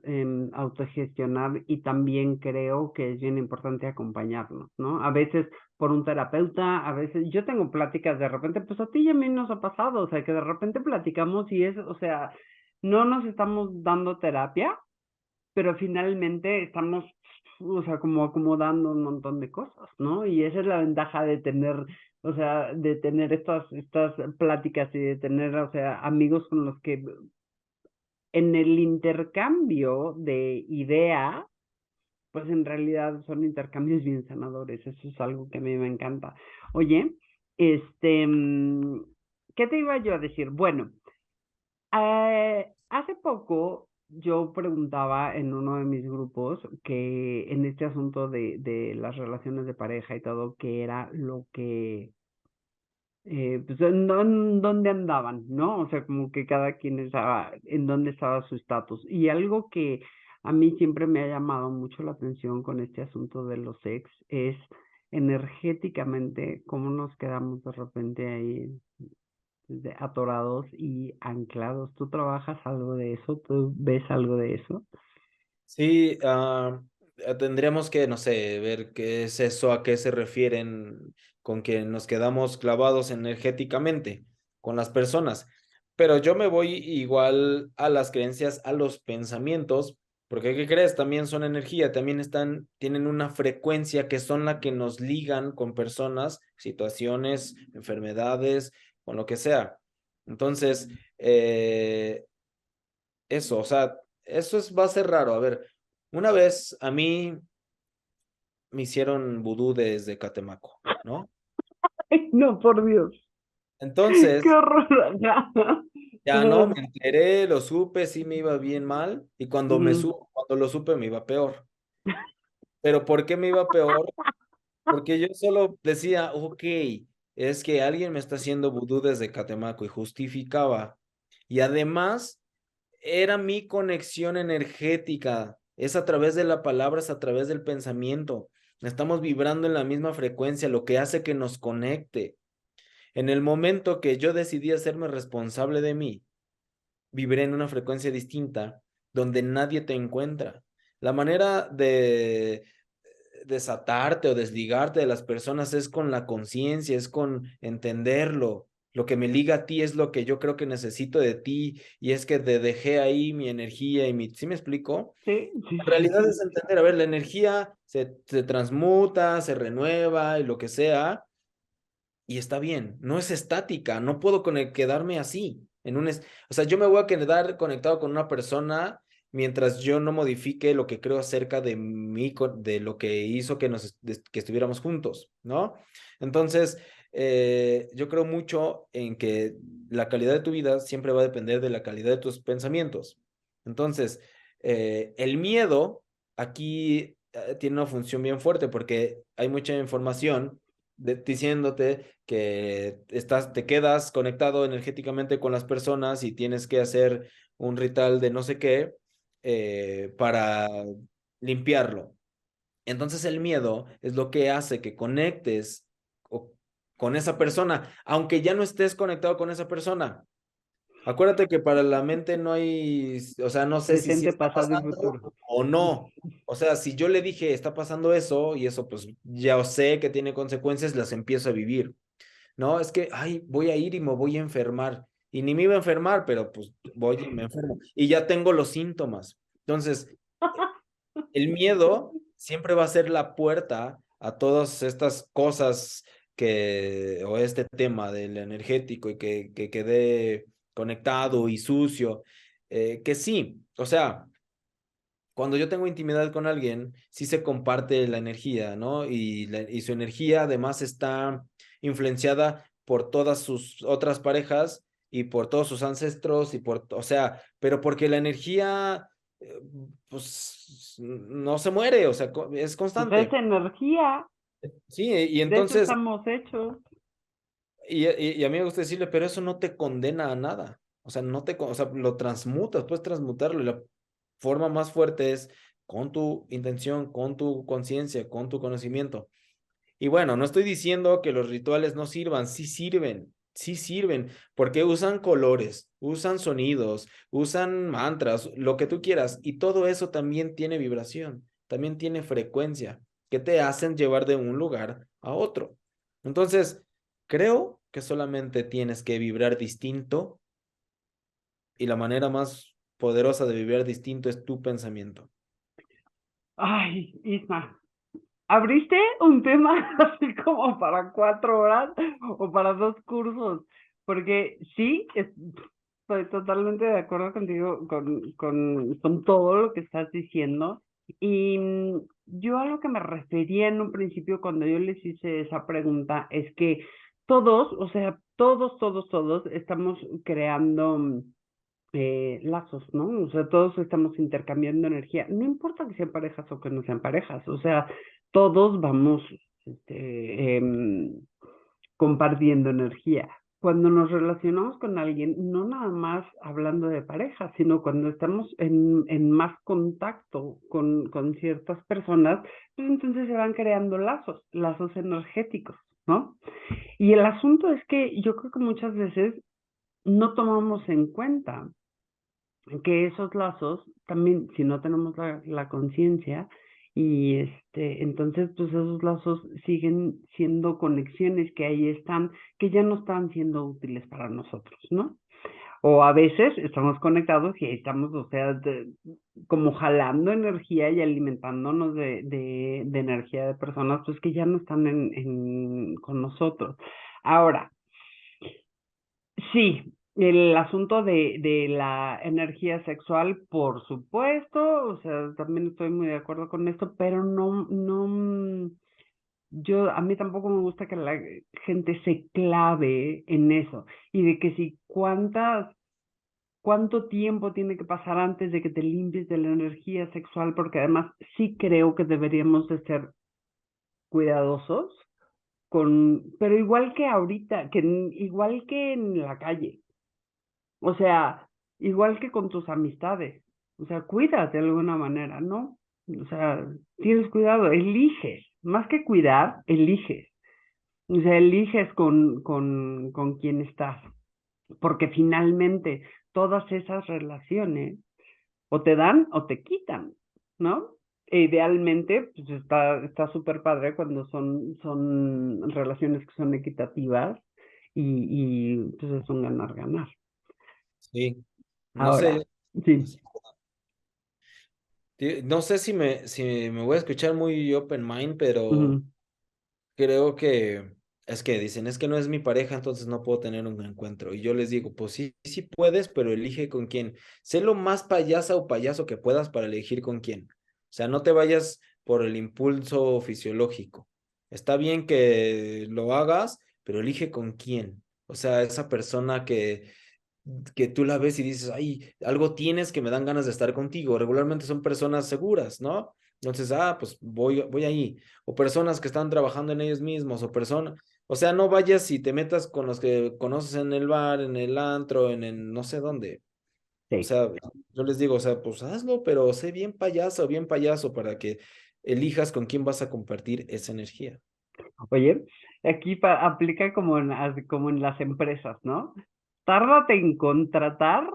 [SPEAKER 1] autogestionar y también creo que es bien importante acompañarnos, ¿no? A veces por un terapeuta, a veces yo tengo pláticas de repente, pues a ti y a mí nos ha pasado, o sea, que de repente platicamos y es, o sea, no nos estamos dando terapia, pero finalmente estamos, o sea, como acomodando un montón de cosas, ¿no? Y esa es la ventaja de tener, o sea, de tener estas pláticas y de tener, o sea, amigos con los que en el intercambio de ideas, pues en realidad son intercambios bien sanadores. Eso es algo que a mí me encanta. Oye, este, ¿qué te iba yo a decir? Bueno, hace poco yo preguntaba en uno de mis grupos que en este asunto de las relaciones de pareja y todo, qué era lo que, pues dónde andaban, ¿no? O sea, como que cada quien estaba, en dónde estaba su estatus. Y algo que a mí siempre me ha llamado mucho la atención con este asunto de los ex es energéticamente cómo nos quedamos de repente ahí atorados y anclados. ¿Tú trabajas algo de eso? ¿Tú ves algo de eso?
[SPEAKER 2] Sí, tendríamos que, no sé, ver qué es eso, a qué se refieren con que nos quedamos clavados energéticamente con las personas. Pero yo me voy igual a las creencias, a los pensamientos, porque ¿qué crees? También son energía, también tienen una frecuencia que son la que nos ligan con personas, situaciones, enfermedades, con lo que sea. Entonces, eso, o sea, va a ser raro. A ver, una vez a mí me hicieron vudú desde Catemaco, ¿no?
[SPEAKER 1] Ay, no, por Dios. Qué
[SPEAKER 2] Entonces,
[SPEAKER 1] horror. Ajá.
[SPEAKER 2] ya no, me enteré, lo supe, sí me iba bien mal, y
[SPEAKER 1] Ujú,
[SPEAKER 2] cuando lo supe me iba peor. Pero ¿por qué me iba peor? Porque yo solo decía, ok, es que alguien me está haciendo vudú desde Catemaco y justificaba. Y además era mi conexión energética. Es a través de la palabra, es a través del pensamiento. Estamos vibrando en la misma frecuencia, lo que hace que nos conecte. En el momento que yo decidí hacerme responsable de mí, viviré en una frecuencia distinta donde nadie te encuentra. La manera de desatarte o desligarte de las personas es con la conciencia, es con entenderlo. Lo que me liga a ti es lo que yo creo que necesito de ti y es que te dejé ahí mi energía y mi... ¿Sí me explico?
[SPEAKER 1] Sí, sí,
[SPEAKER 2] En
[SPEAKER 1] sí,
[SPEAKER 2] realidad es
[SPEAKER 1] sí.
[SPEAKER 2] entender, a ver, la energía se transmuta, se renueva y lo que sea, y está bien, no es estática, no puedo quedarme así. O sea, yo me voy a quedar conectado con una persona mientras yo no modifique lo que creo acerca de mí, de lo que hizo que estuviéramos juntos, ¿no? Entonces, yo creo mucho en que la calidad de tu vida siempre va a depender de la calidad de tus pensamientos. Entonces, el miedo aquí tiene una función bien fuerte porque hay mucha información diciéndote que te quedas conectado energéticamente con las personas y tienes que hacer un ritual de no sé qué para limpiarlo. Entonces el miedo es lo que hace que conectes con esa persona, aunque ya no estés conectado con esa persona. Acuérdate que para la mente no hay, o sea, no sé si sí
[SPEAKER 1] Presente,
[SPEAKER 2] está
[SPEAKER 1] pasado y
[SPEAKER 2] pasando
[SPEAKER 1] futuro.
[SPEAKER 2] o no. O sea, si yo le dije está pasando eso y eso pues ya sé que tiene consecuencias, las empiezo a vivir. No, es que, ay, voy a ir y me voy a enfermar. Y ni me iba a enfermar, pero pues voy y me enfermo. Y ya tengo los síntomas. Entonces, el miedo siempre va a ser la puerta a todas estas cosas o este tema del energético y que quede conectado y sucio. Que sí, o sea, cuando yo tengo intimidad con alguien, sí se comparte la energía, ¿no? Y su energía además está influenciada por todas sus otras parejas y por todos sus ancestros o sea, pero porque la energía, pues, no se muere, o sea, es
[SPEAKER 1] Pues es
[SPEAKER 2] constante.
[SPEAKER 1] energía,
[SPEAKER 2] Sí, y
[SPEAKER 1] de eso
[SPEAKER 2] entonces,
[SPEAKER 1] estamos hechos.
[SPEAKER 2] y a mí me gusta decirle, pero eso no te condena a nada. O sea, o sea, lo transmutas, puedes transmutarlo. Y la forma más fuerte es con tu intención, con tu conciencia, con tu conocimiento. Y bueno, no estoy diciendo que los rituales no sirvan, sí sirven, porque usan colores, usan sonidos, usan mantras, lo que tú quieras. Y todo eso también tiene vibración, también tiene frecuencia, que te hacen llevar de un lugar a otro. Entonces, creo que solamente tienes que vibrar distinto y la manera más poderosa de vibrar distinto es tu pensamiento.
[SPEAKER 1] Ay, Isma, abriste un tema así como para 4 horas o para 2 cursos, porque sí, estoy totalmente de acuerdo contigo con todo lo que estás diciendo. Y yo a lo que me refería en un principio cuando yo les hice esa pregunta es que todos, o sea, todos estamos creando lazos, ¿no? O sea, todos estamos intercambiando energía. No importa que sean parejas o que no sean parejas, o sea, todos vamos compartiendo energía. Cuando nos relacionamos con alguien, no nada más hablando de pareja, sino cuando estamos en más contacto con ciertas personas, pues entonces se van creando lazos energéticos, ¿no? Y el asunto es que yo creo que muchas veces no tomamos en cuenta que esos lazos también, si no tenemos la conciencia, y entonces pues esos lazos siguen siendo conexiones que ahí están, que ya no están siendo útiles para nosotros, ¿no? O a veces estamos conectados y ahí estamos, o sea, como jalando energía y alimentándonos de energía de personas pues que ya no están con nosotros. Ahora, sí, el asunto de la energía sexual, por supuesto, o sea, también estoy muy de acuerdo con esto, pero a mí tampoco me gusta que la gente se clave en eso, y de que si cuántas cuánto tiempo tiene que pasar antes de que te limpies de la energía sexual, porque además sí creo que deberíamos de ser cuidadosos pero igual que ahorita, igual que en la calle, o sea, igual que con tus amistades, o sea, cuídate de alguna manera, ¿no? O sea, tienes cuidado, eliges, más que cuidar, eliges. O sea, eliges con quién estás, porque finalmente todas esas relaciones o te dan o te quitan, ¿no? E idealmente, pues está súper padre cuando son relaciones que son equitativas y pues es un ganar-ganar.
[SPEAKER 2] Sí, no
[SPEAKER 1] Ahora,
[SPEAKER 2] sé,
[SPEAKER 1] sí.
[SPEAKER 2] no sé si me voy a escuchar muy open mind, pero
[SPEAKER 1] Ujú,
[SPEAKER 2] creo que es que dicen, es que no es mi pareja, entonces no puedo tener un encuentro. Y yo les digo, pues sí, sí puedes, pero elige con quién. Sé lo más payasa o payaso que puedas para elegir con quién. O sea, no te vayas por el impulso fisiológico. Está bien que lo hagas, pero elige con quién. O sea, esa persona que tú la ves y dices, ay, algo tienes que me dan ganas de estar contigo. Regularmente son personas seguras, ¿no? Entonces, pues voy ahí. O personas que están trabajando en ellos mismos, o personas, o sea, no vayas y te metas con los que conoces en el bar, en el antro, en el no sé dónde. O
[SPEAKER 1] sí.
[SPEAKER 2] sea, yo les digo, o sea, pues hazlo, pero sé bien payaso para que elijas con quién vas a compartir esa energía.
[SPEAKER 1] Oye, aquí aplica como en las empresas, ¿no? Tárdate en contratar,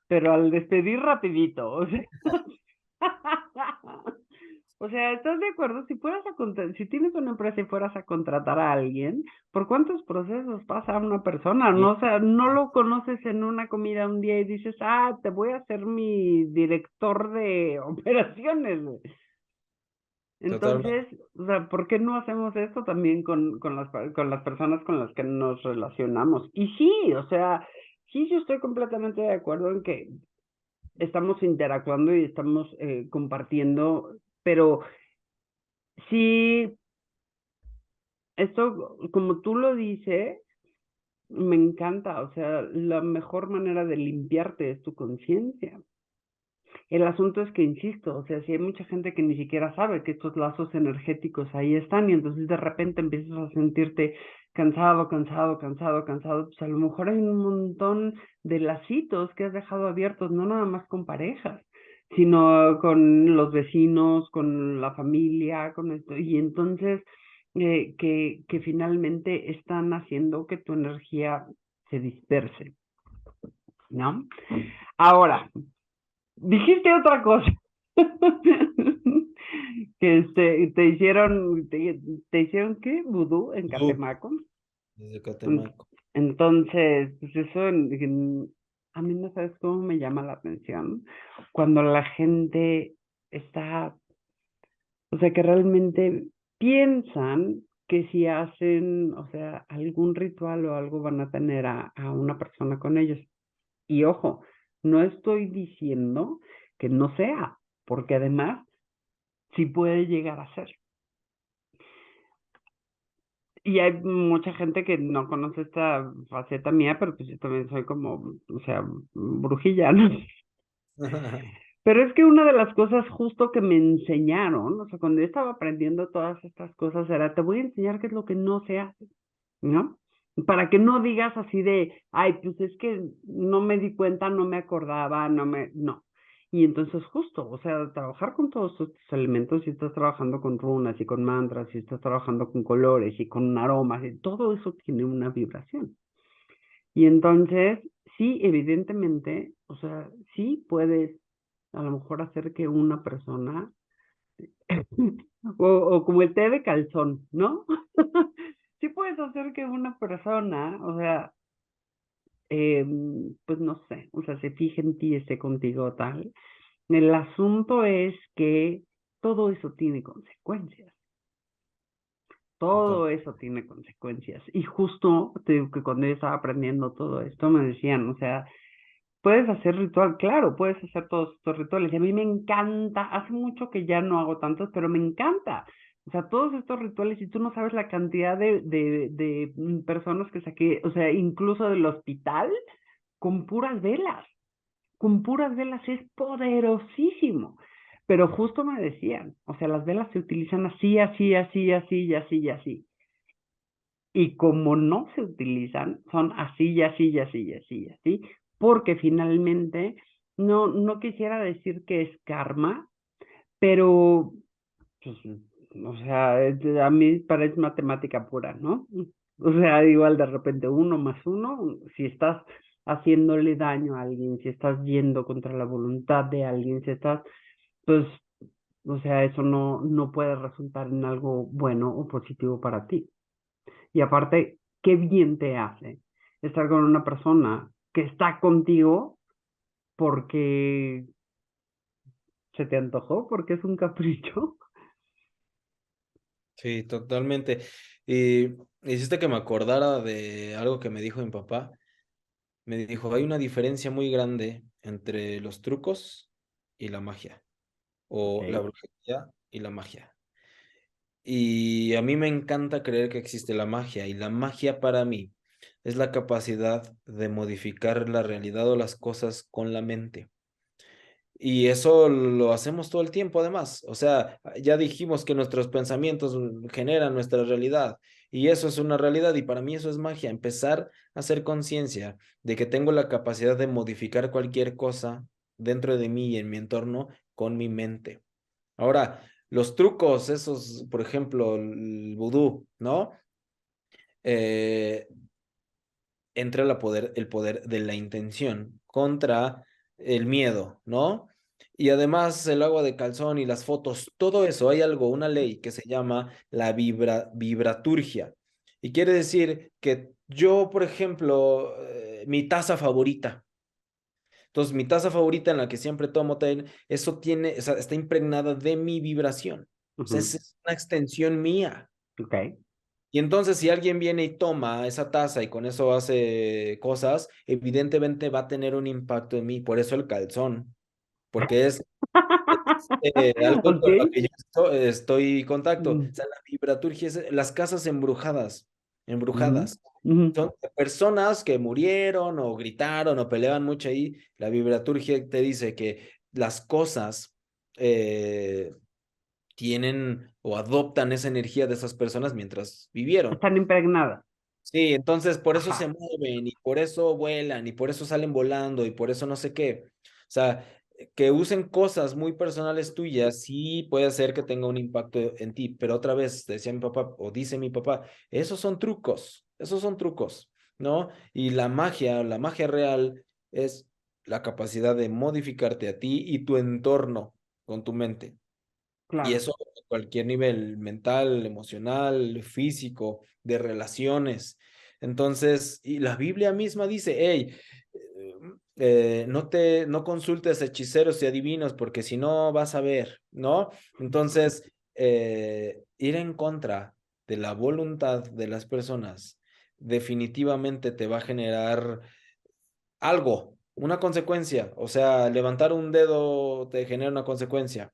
[SPEAKER 1] pero al despedir rapidito. O sea, o sea, ¿estás de acuerdo? Si tienes una empresa y fueras a contratar a alguien, ¿por cuántos procesos pasa una persona?
[SPEAKER 2] Sí,
[SPEAKER 1] No, o sea, no lo conoces en una comida un día y dices, te voy a hacer mi director de operaciones, güey.
[SPEAKER 2] totalmente.
[SPEAKER 1] Entonces, o sea, ¿por qué no hacemos esto también con las personas con las que nos relacionamos? Y sí, o sea, sí, yo estoy completamente de acuerdo en que estamos interactuando y estamos compartiendo, pero sí, esto, como tú lo dices, me encanta, o sea, la mejor manera de limpiarte es tu conciencia. El asunto es que, insisto, o sea, si hay mucha gente que ni siquiera sabe que estos lazos energéticos ahí están y entonces de repente empiezas a sentirte cansado, pues a lo mejor hay un montón de lacitos que has dejado abiertos, no nada más con parejas, sino con los vecinos, con la familia, con esto, y entonces que finalmente están haciendo que tu energía se disperse, ¿no? Ahora, dijiste otra cosa. Que te hicieron ¿qué? Vudú en
[SPEAKER 2] Tú,
[SPEAKER 1] Catemaco.
[SPEAKER 2] desde
[SPEAKER 1] En-
[SPEAKER 2] Catemaco.
[SPEAKER 1] Entonces, pues eso a mí no sabes cómo me llama la atención cuando la gente está, o sea, que realmente piensan que si hacen, o sea, algún ritual o algo van a tener a una persona con ellos. Y ojo, no estoy diciendo que no sea, porque además sí puede llegar a ser. Y hay mucha gente que no conoce esta faceta mía, pero pues yo también soy como, o sea, brujilla, ¿no? Pero es que una de las cosas justo que me enseñaron, o sea, cuando yo estaba aprendiendo todas estas cosas, era, te voy a enseñar qué es lo que no se hace, ¿no? Para que no digas así de, ay, pues es que no me di cuenta, no me acordaba, no. Y entonces justo, o sea, trabajar con todos estos elementos, si estás trabajando con runas y con mantras, si estás trabajando con colores y con aromas, y todo eso tiene una vibración. Y entonces, sí, evidentemente, o sea, sí puedes a lo mejor hacer que una persona, o como el té de calzón, ¿no? Sí puedes hacer que una persona, o sea, pues no sé, o sea, se fije en ti, esté contigo tal. El asunto es que todo eso tiene consecuencias.
[SPEAKER 2] Total.
[SPEAKER 1] Todo eso tiene consecuencias. Y justo te digo que cuando yo estaba aprendiendo todo esto, me decían, o sea, puedes hacer ritual, claro, puedes hacer todos estos rituales. Y a mí me encanta, hace mucho que ya no hago tantos, pero me encanta. O sea, todos estos rituales, y tú no sabes la cantidad de personas que saqué, o sea, incluso del hospital, con puras velas. Con puras velas es poderosísimo. Pero justo me decían, o sea, las velas se utilizan así, así, así, así, y así, y así. Y como no se utilizan, son así, y así, y así, y así, y así. Porque finalmente, no quisiera decir que es karma, pero, pues, o sea, a mí parece matemática pura, ¿no? O sea, igual de repente uno más uno, si estás haciéndole daño a alguien, si estás yendo contra la voluntad de alguien, si estás, pues, o sea, eso no puede resultar en algo bueno o positivo para ti. Y aparte, qué bien te hace estar con una persona que está contigo porque se te antojó, porque es un capricho.
[SPEAKER 2] Sí, totalmente. Y hiciste que me acordara de algo que me dijo mi papá. Me dijo, hay una diferencia muy grande entre los trucos y la magia,
[SPEAKER 1] Ok,
[SPEAKER 2] o la brujería y la magia. Y a mí me encanta creer que existe la magia, y la magia para mí es la capacidad de modificar la realidad o las cosas con la mente. Y eso lo hacemos todo el tiempo, además. O sea, ya dijimos que nuestros pensamientos generan nuestra realidad. Y eso es una realidad. Y para mí eso es magia. Empezar a hacer conciencia de que tengo la capacidad de modificar cualquier cosa dentro de mí y en mi entorno con mi mente. Ahora, los trucos, esos, por ejemplo, el vudú, ¿no? Eh, entra el poder de la intención contra el miedo, ¿no? Y además el agua de calzón y las fotos, todo eso, hay algo, una ley que se llama la vibraturgia. Y quiere decir que yo, por ejemplo, mi taza favorita, entonces mi taza favorita en la que siempre tomo té, eso tiene, o sea, está impregnada de mi vibración. O sea,
[SPEAKER 1] ujú,
[SPEAKER 2] es una extensión mía.
[SPEAKER 1] ok.
[SPEAKER 2] Y entonces, si alguien viene y toma esa taza y con eso hace cosas, evidentemente va a tener un impacto en mí. Por eso el calzón, porque es algo
[SPEAKER 1] Ok.
[SPEAKER 2] con lo que yo estoy en contacto. O
[SPEAKER 1] Mm,
[SPEAKER 2] sea, la vibraturgia es las casas embrujadas,
[SPEAKER 1] ujú,
[SPEAKER 2] embrujadas.
[SPEAKER 1] ujú.
[SPEAKER 2] Son personas que murieron o gritaron o peleaban mucho ahí. La vibraturgia te dice que las cosas eh, tienen o adoptan esa energía de esas personas mientras vivieron.
[SPEAKER 1] Están impregnadas.
[SPEAKER 2] Sí, entonces por eso se
[SPEAKER 1] Ajá,
[SPEAKER 2] mueven y por eso vuelan y por eso salen volando y por eso no sé qué. O sea, que usen cosas muy personales tuyas sí puede hacer que tenga un impacto en ti, pero otra vez decía mi papá o dice mi papá, esos son trucos, ¿no? Y la magia real es la capacidad de modificarte a ti y tu entorno con tu mente. Y
[SPEAKER 1] claro.
[SPEAKER 2] eso a cualquier nivel, mental, emocional, físico, de relaciones. Entonces, y la Biblia misma dice, hey, no consultes hechiceros y adivinos porque si no vas a ver, ¿no? Entonces, ir en contra de la voluntad de las personas definitivamente te va a generar algo, una consecuencia. O sea, levantar un dedo te genera una consecuencia.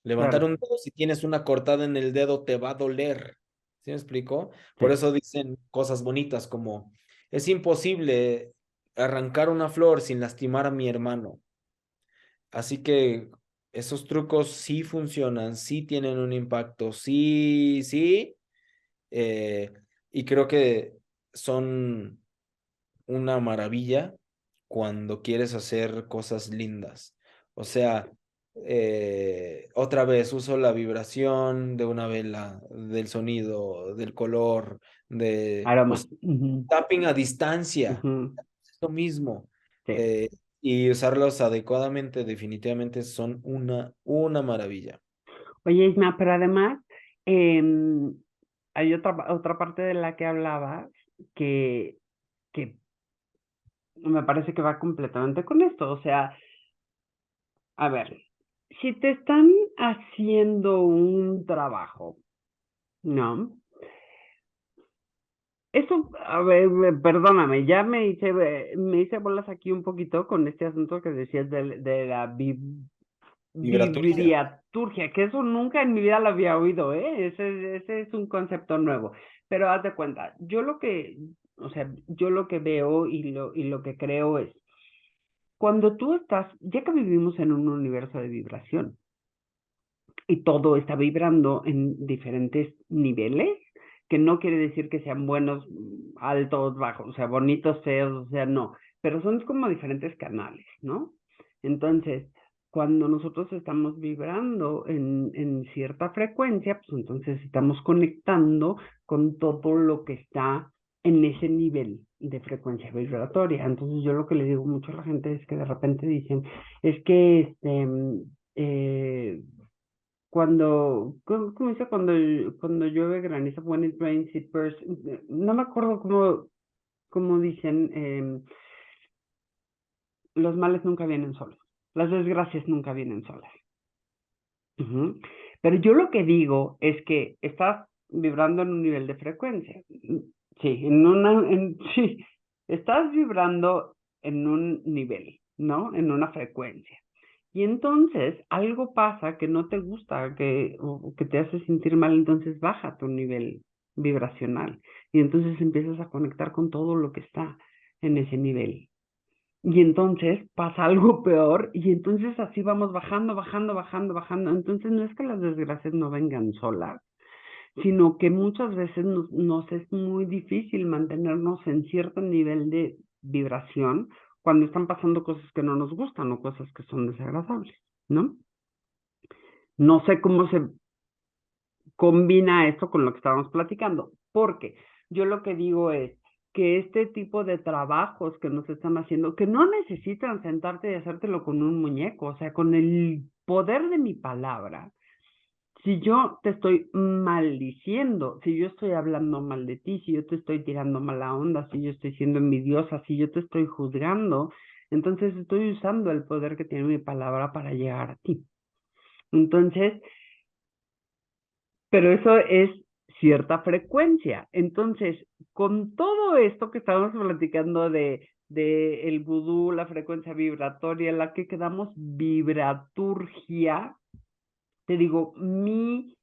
[SPEAKER 2] Levantar
[SPEAKER 1] Claro,
[SPEAKER 2] un dedo, si tienes una cortada en el dedo, te va a doler. ¿Sí me explico? Por
[SPEAKER 1] sí,
[SPEAKER 2] eso dicen cosas bonitas como, es imposible arrancar una flor sin lastimar a mi hermano. Así que esos trucos sí funcionan, sí tienen un impacto, sí, sí. eh, y creo que son una maravilla cuando quieres hacer cosas lindas. O sea, otra vez uso la vibración de una vela, del sonido, del color, o
[SPEAKER 1] aroma.
[SPEAKER 2] sea,
[SPEAKER 1] Ujú,
[SPEAKER 2] tapping a distancia,
[SPEAKER 1] ujú,
[SPEAKER 2] es lo mismo.
[SPEAKER 1] sí.
[SPEAKER 2] eh, y usarlos adecuadamente definitivamente son una maravilla.
[SPEAKER 1] Oye, Isma, pero además, em, hay otra parte de la que hablabas que, que me parece que va completamente con esto. O sea, a ver, si te están haciendo un trabajo, ¿no? Eso, a ver, perdóname, ya me hice bolas aquí un poquito con este asunto que decías de la
[SPEAKER 2] Vibraturgia.
[SPEAKER 1] vibriaturgia, que eso nunca en mi vida lo había oído, ¿eh? Ese es un concepto nuevo. Pero haz de cuenta, o sea, yo lo que veo y lo que creo es cuando tú estás, ya que vivimos en un universo de vibración y todo está vibrando en diferentes niveles, que no quiere decir que sean buenos, altos, bajos, o sea, bonitos, feos, o sea, no, pero son como diferentes canales, ¿no? Entonces, cuando nosotros estamos vibrando en cierta frecuencia, pues entonces estamos conectando con todo lo que está en ese nivel de frecuencia vibratoria. Entonces yo lo que le digo mucho a la gente es que de repente dicen, es que eh, ¿cómo dice? Cuando llueve graniza, when it rains, it pours. No me acuerdo cómo dicen, los males nunca vienen solos, las desgracias nunca vienen solas. Ujú. Pero yo lo que digo es que estás vibrando en un nivel de frecuencia. Sí, sí, estás vibrando en un nivel, ¿no? En una frecuencia. Y entonces algo pasa que no te gusta, o que te hace sentir mal, entonces baja tu nivel vibracional. Y entonces empiezas a conectar con todo lo que está en ese nivel. Y entonces pasa algo peor y entonces así vamos bajando, bajando, bajando, bajando. Entonces no es que las desgracias no vengan solas, sino que muchas veces nos es muy difícil mantenernos en cierto nivel de vibración cuando están pasando cosas que no nos gustan o cosas que son desagradables, ¿no? No sé cómo se combina esto con lo que estábamos platicando, porque yo lo que digo es que este tipo de trabajos que nos están haciendo, que no necesitan sentarte y hacértelo con un muñeco, o sea, con el poder de mi palabra, si yo te estoy maldiciendo, si yo estoy hablando mal de ti, si yo te estoy tirando mala onda, si yo estoy siendo envidiosa, si yo te estoy juzgando, entonces estoy usando el poder que tiene mi palabra para llegar a ti. Entonces, pero eso es cierta frecuencia. Entonces, con todo esto que estamos platicando de el vudú, la frecuencia vibratoria, la que quedamos vibraturgia, te digo, mi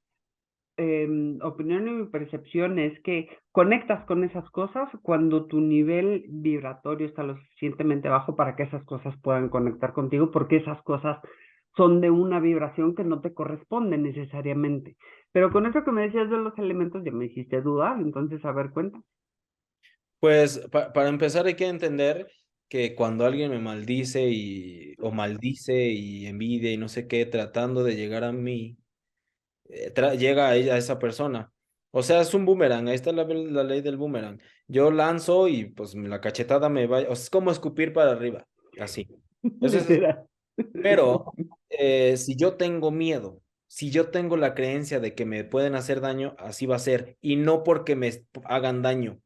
[SPEAKER 1] opinión y mi percepción es que conectas con esas cosas cuando tu nivel vibratorio está lo suficientemente bajo para que esas cosas puedan conectar contigo, porque esas cosas son de una vibración que no te corresponde necesariamente. Pero con eso que me decías de los elementos ya me hiciste dudar, entonces a ver, cuenta.
[SPEAKER 2] Pues para empezar hay que entender que cuando alguien me maldice o maldice y envidia y no sé qué, tratando de llegar a mí, llega a ella, a esa persona. O sea, es un boomerang, ahí está la ley del boomerang. Yo lanzo y pues la cachetada me va, o sea, es como escupir para arriba, así. Entonces,
[SPEAKER 1] Literal.
[SPEAKER 2] pero si yo tengo miedo, si yo tengo la creencia de que me pueden hacer daño, así va a ser. Y no porque me hagan daño,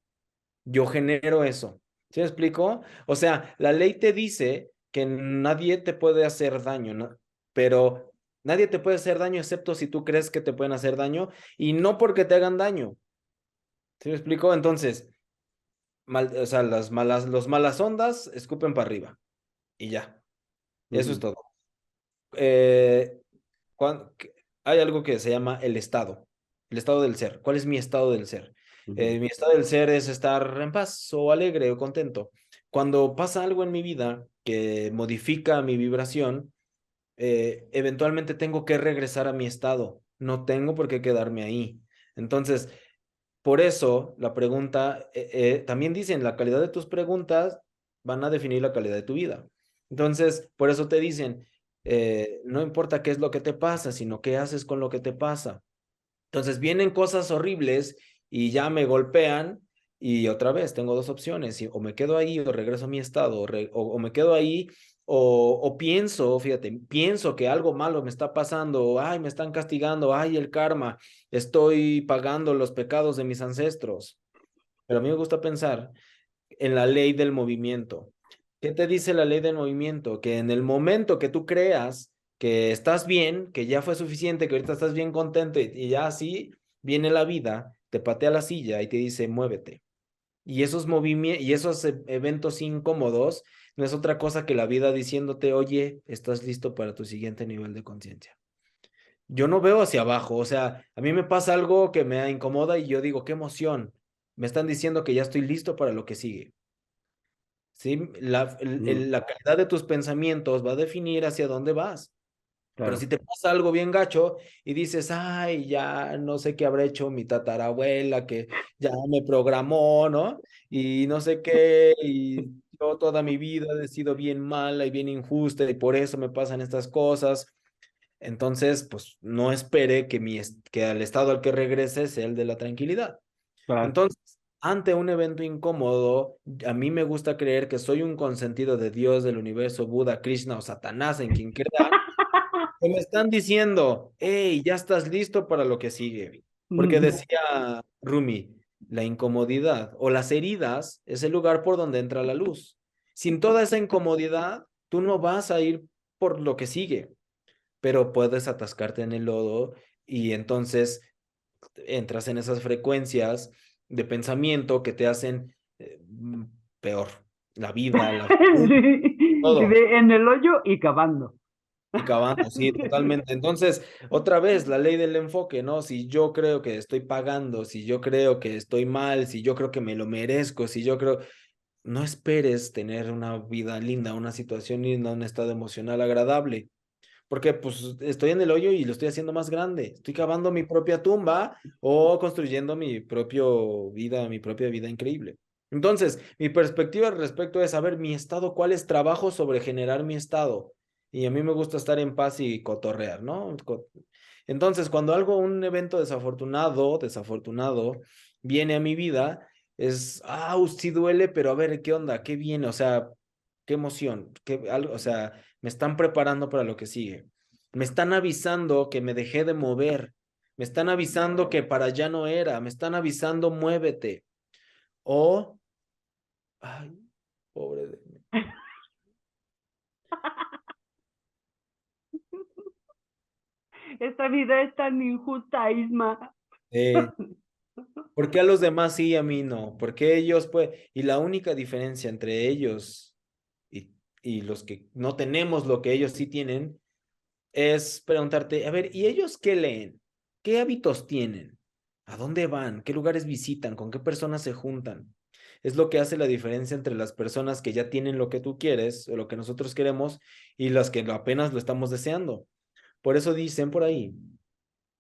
[SPEAKER 2] yo genero eso. ¿Sí me explico? O sea, la ley te dice que nadie te puede hacer daño, ¿no? Pero nadie te puede hacer daño excepto si tú crees que te pueden hacer daño y no porque te hagan daño. ¿Sí me explico? Entonces, o sea, los malas ondas escupen para arriba y ya. Eso es
[SPEAKER 1] Ujú,
[SPEAKER 2] todo. Eh, hay algo que se llama el estado del ser. ¿Cuál es mi estado del ser?
[SPEAKER 1] ujú.
[SPEAKER 2] Mi estado del ser es estar en paz o alegre o contento. Cuando pasa algo en mi vida que modifica mi vibración, eventualmente tengo que regresar a mi estado. No tengo por qué quedarme ahí. Entonces, por eso la pregunta, también dicen, la calidad de tus preguntas van a definir la calidad de tu vida. Entonces, por eso te dicen, no importa qué es lo que te pasa, sino qué haces con lo que te pasa. Entonces vienen cosas horribles y ya me golpean y otra vez tengo dos opciones, o me quedo ahí o regreso a mi estado, o me quedo ahí o pienso, fíjate, pienso que algo malo me está pasando, o, ay, me están castigando, ay, el karma, estoy pagando los pecados de mis ancestros. Pero a mí me gusta pensar en la ley del movimiento. ¿Qué te dice la ley del movimiento? Que en el momento que tú creas que estás bien, que ya fue suficiente, que ahorita estás bien contento y ya así viene la vida, te patea la silla y te dice, muévete. Y esos movimientos y esos eventos incómodos no es otra cosa que la vida diciéndote, oye, estás listo para tu siguiente nivel de conciencia. Yo no veo hacia abajo, o sea, a mí me pasa algo que me incomoda y yo digo, qué emoción. Me están diciendo que ya estoy listo para lo que sigue. ¿sí? La calidad de tus pensamientos va a definir hacia dónde vas. Pero si
[SPEAKER 1] Claro.
[SPEAKER 2] te pasa algo bien gacho y dices, ay, ya no sé qué habrá hecho mi tatarabuela, que ya me programó, ¿no? Y no sé qué, y yo toda mi vida he sido bien mala y bien injusta y por eso me pasan estas cosas. Entonces, pues no espere que, que al estado al que regrese sea el de la tranquilidad.
[SPEAKER 1] Claro.
[SPEAKER 2] Entonces, ante un evento incómodo, a mí me gusta creer que soy un consentido de Dios, del universo, Buda, Krishna o Satanás, en quien crea, que me están diciendo, hey, ya estás listo para lo que sigue. Porque
[SPEAKER 1] Ujú.
[SPEAKER 2] decía Rumi, la incomodidad o las heridas es el lugar por donde entra la luz. Sin toda esa incomodidad, tú no vas a ir por lo que sigue, pero puedes atascarte en el lodo y entonces entras en esas frecuencias de pensamiento que te hacen peor la vida, la salud,
[SPEAKER 1] Sí,
[SPEAKER 2] todo.
[SPEAKER 1] en el hoyo y cavando.
[SPEAKER 2] Y cavando, sí, totalmente. Entonces, otra vez, la ley del enfoque, ¿no? Si yo creo que estoy pagando, si yo creo que estoy mal, si yo creo que me lo merezco, si yo creo, no esperes tener una vida linda, una situación linda, un estado emocional agradable, porque pues estoy en el hoyo y lo estoy haciendo más grande. Estoy cavando mi propia tumba o construyendo mi propia vida increíble. Entonces, mi perspectiva al respecto es saber mi estado, cuál es trabajo sobre generar mi estado. Y a mí me gusta estar en paz y cotorrear, ¿no? Entonces, cuando un evento desafortunado, viene a mi vida, sí duele, pero a ver, ¿qué onda? ¿Qué viene? O sea, qué emoción, o sea, me están preparando para lo que sigue. Me están avisando que me dejé de mover. Me están avisando que para allá no era. Me están avisando, muévete. O, ay, pobre de mí.
[SPEAKER 1] Esta vida es tan injusta, Isma.
[SPEAKER 2] ¿Por qué a los demás sí y a mí no? ¿Por qué ellos, pues? Y la única diferencia entre ellos y, y los que no tenemos lo que ellos sí tienen es preguntarte, a ver, ¿y ellos qué leen? ¿Qué hábitos tienen? ¿A dónde van? ¿Qué lugares visitan? ¿Con qué personas se juntan? Es lo que hace la diferencia entre las personas que ya tienen lo que tú quieres o lo que nosotros queremos y las que apenas lo estamos deseando. Por eso dicen por ahí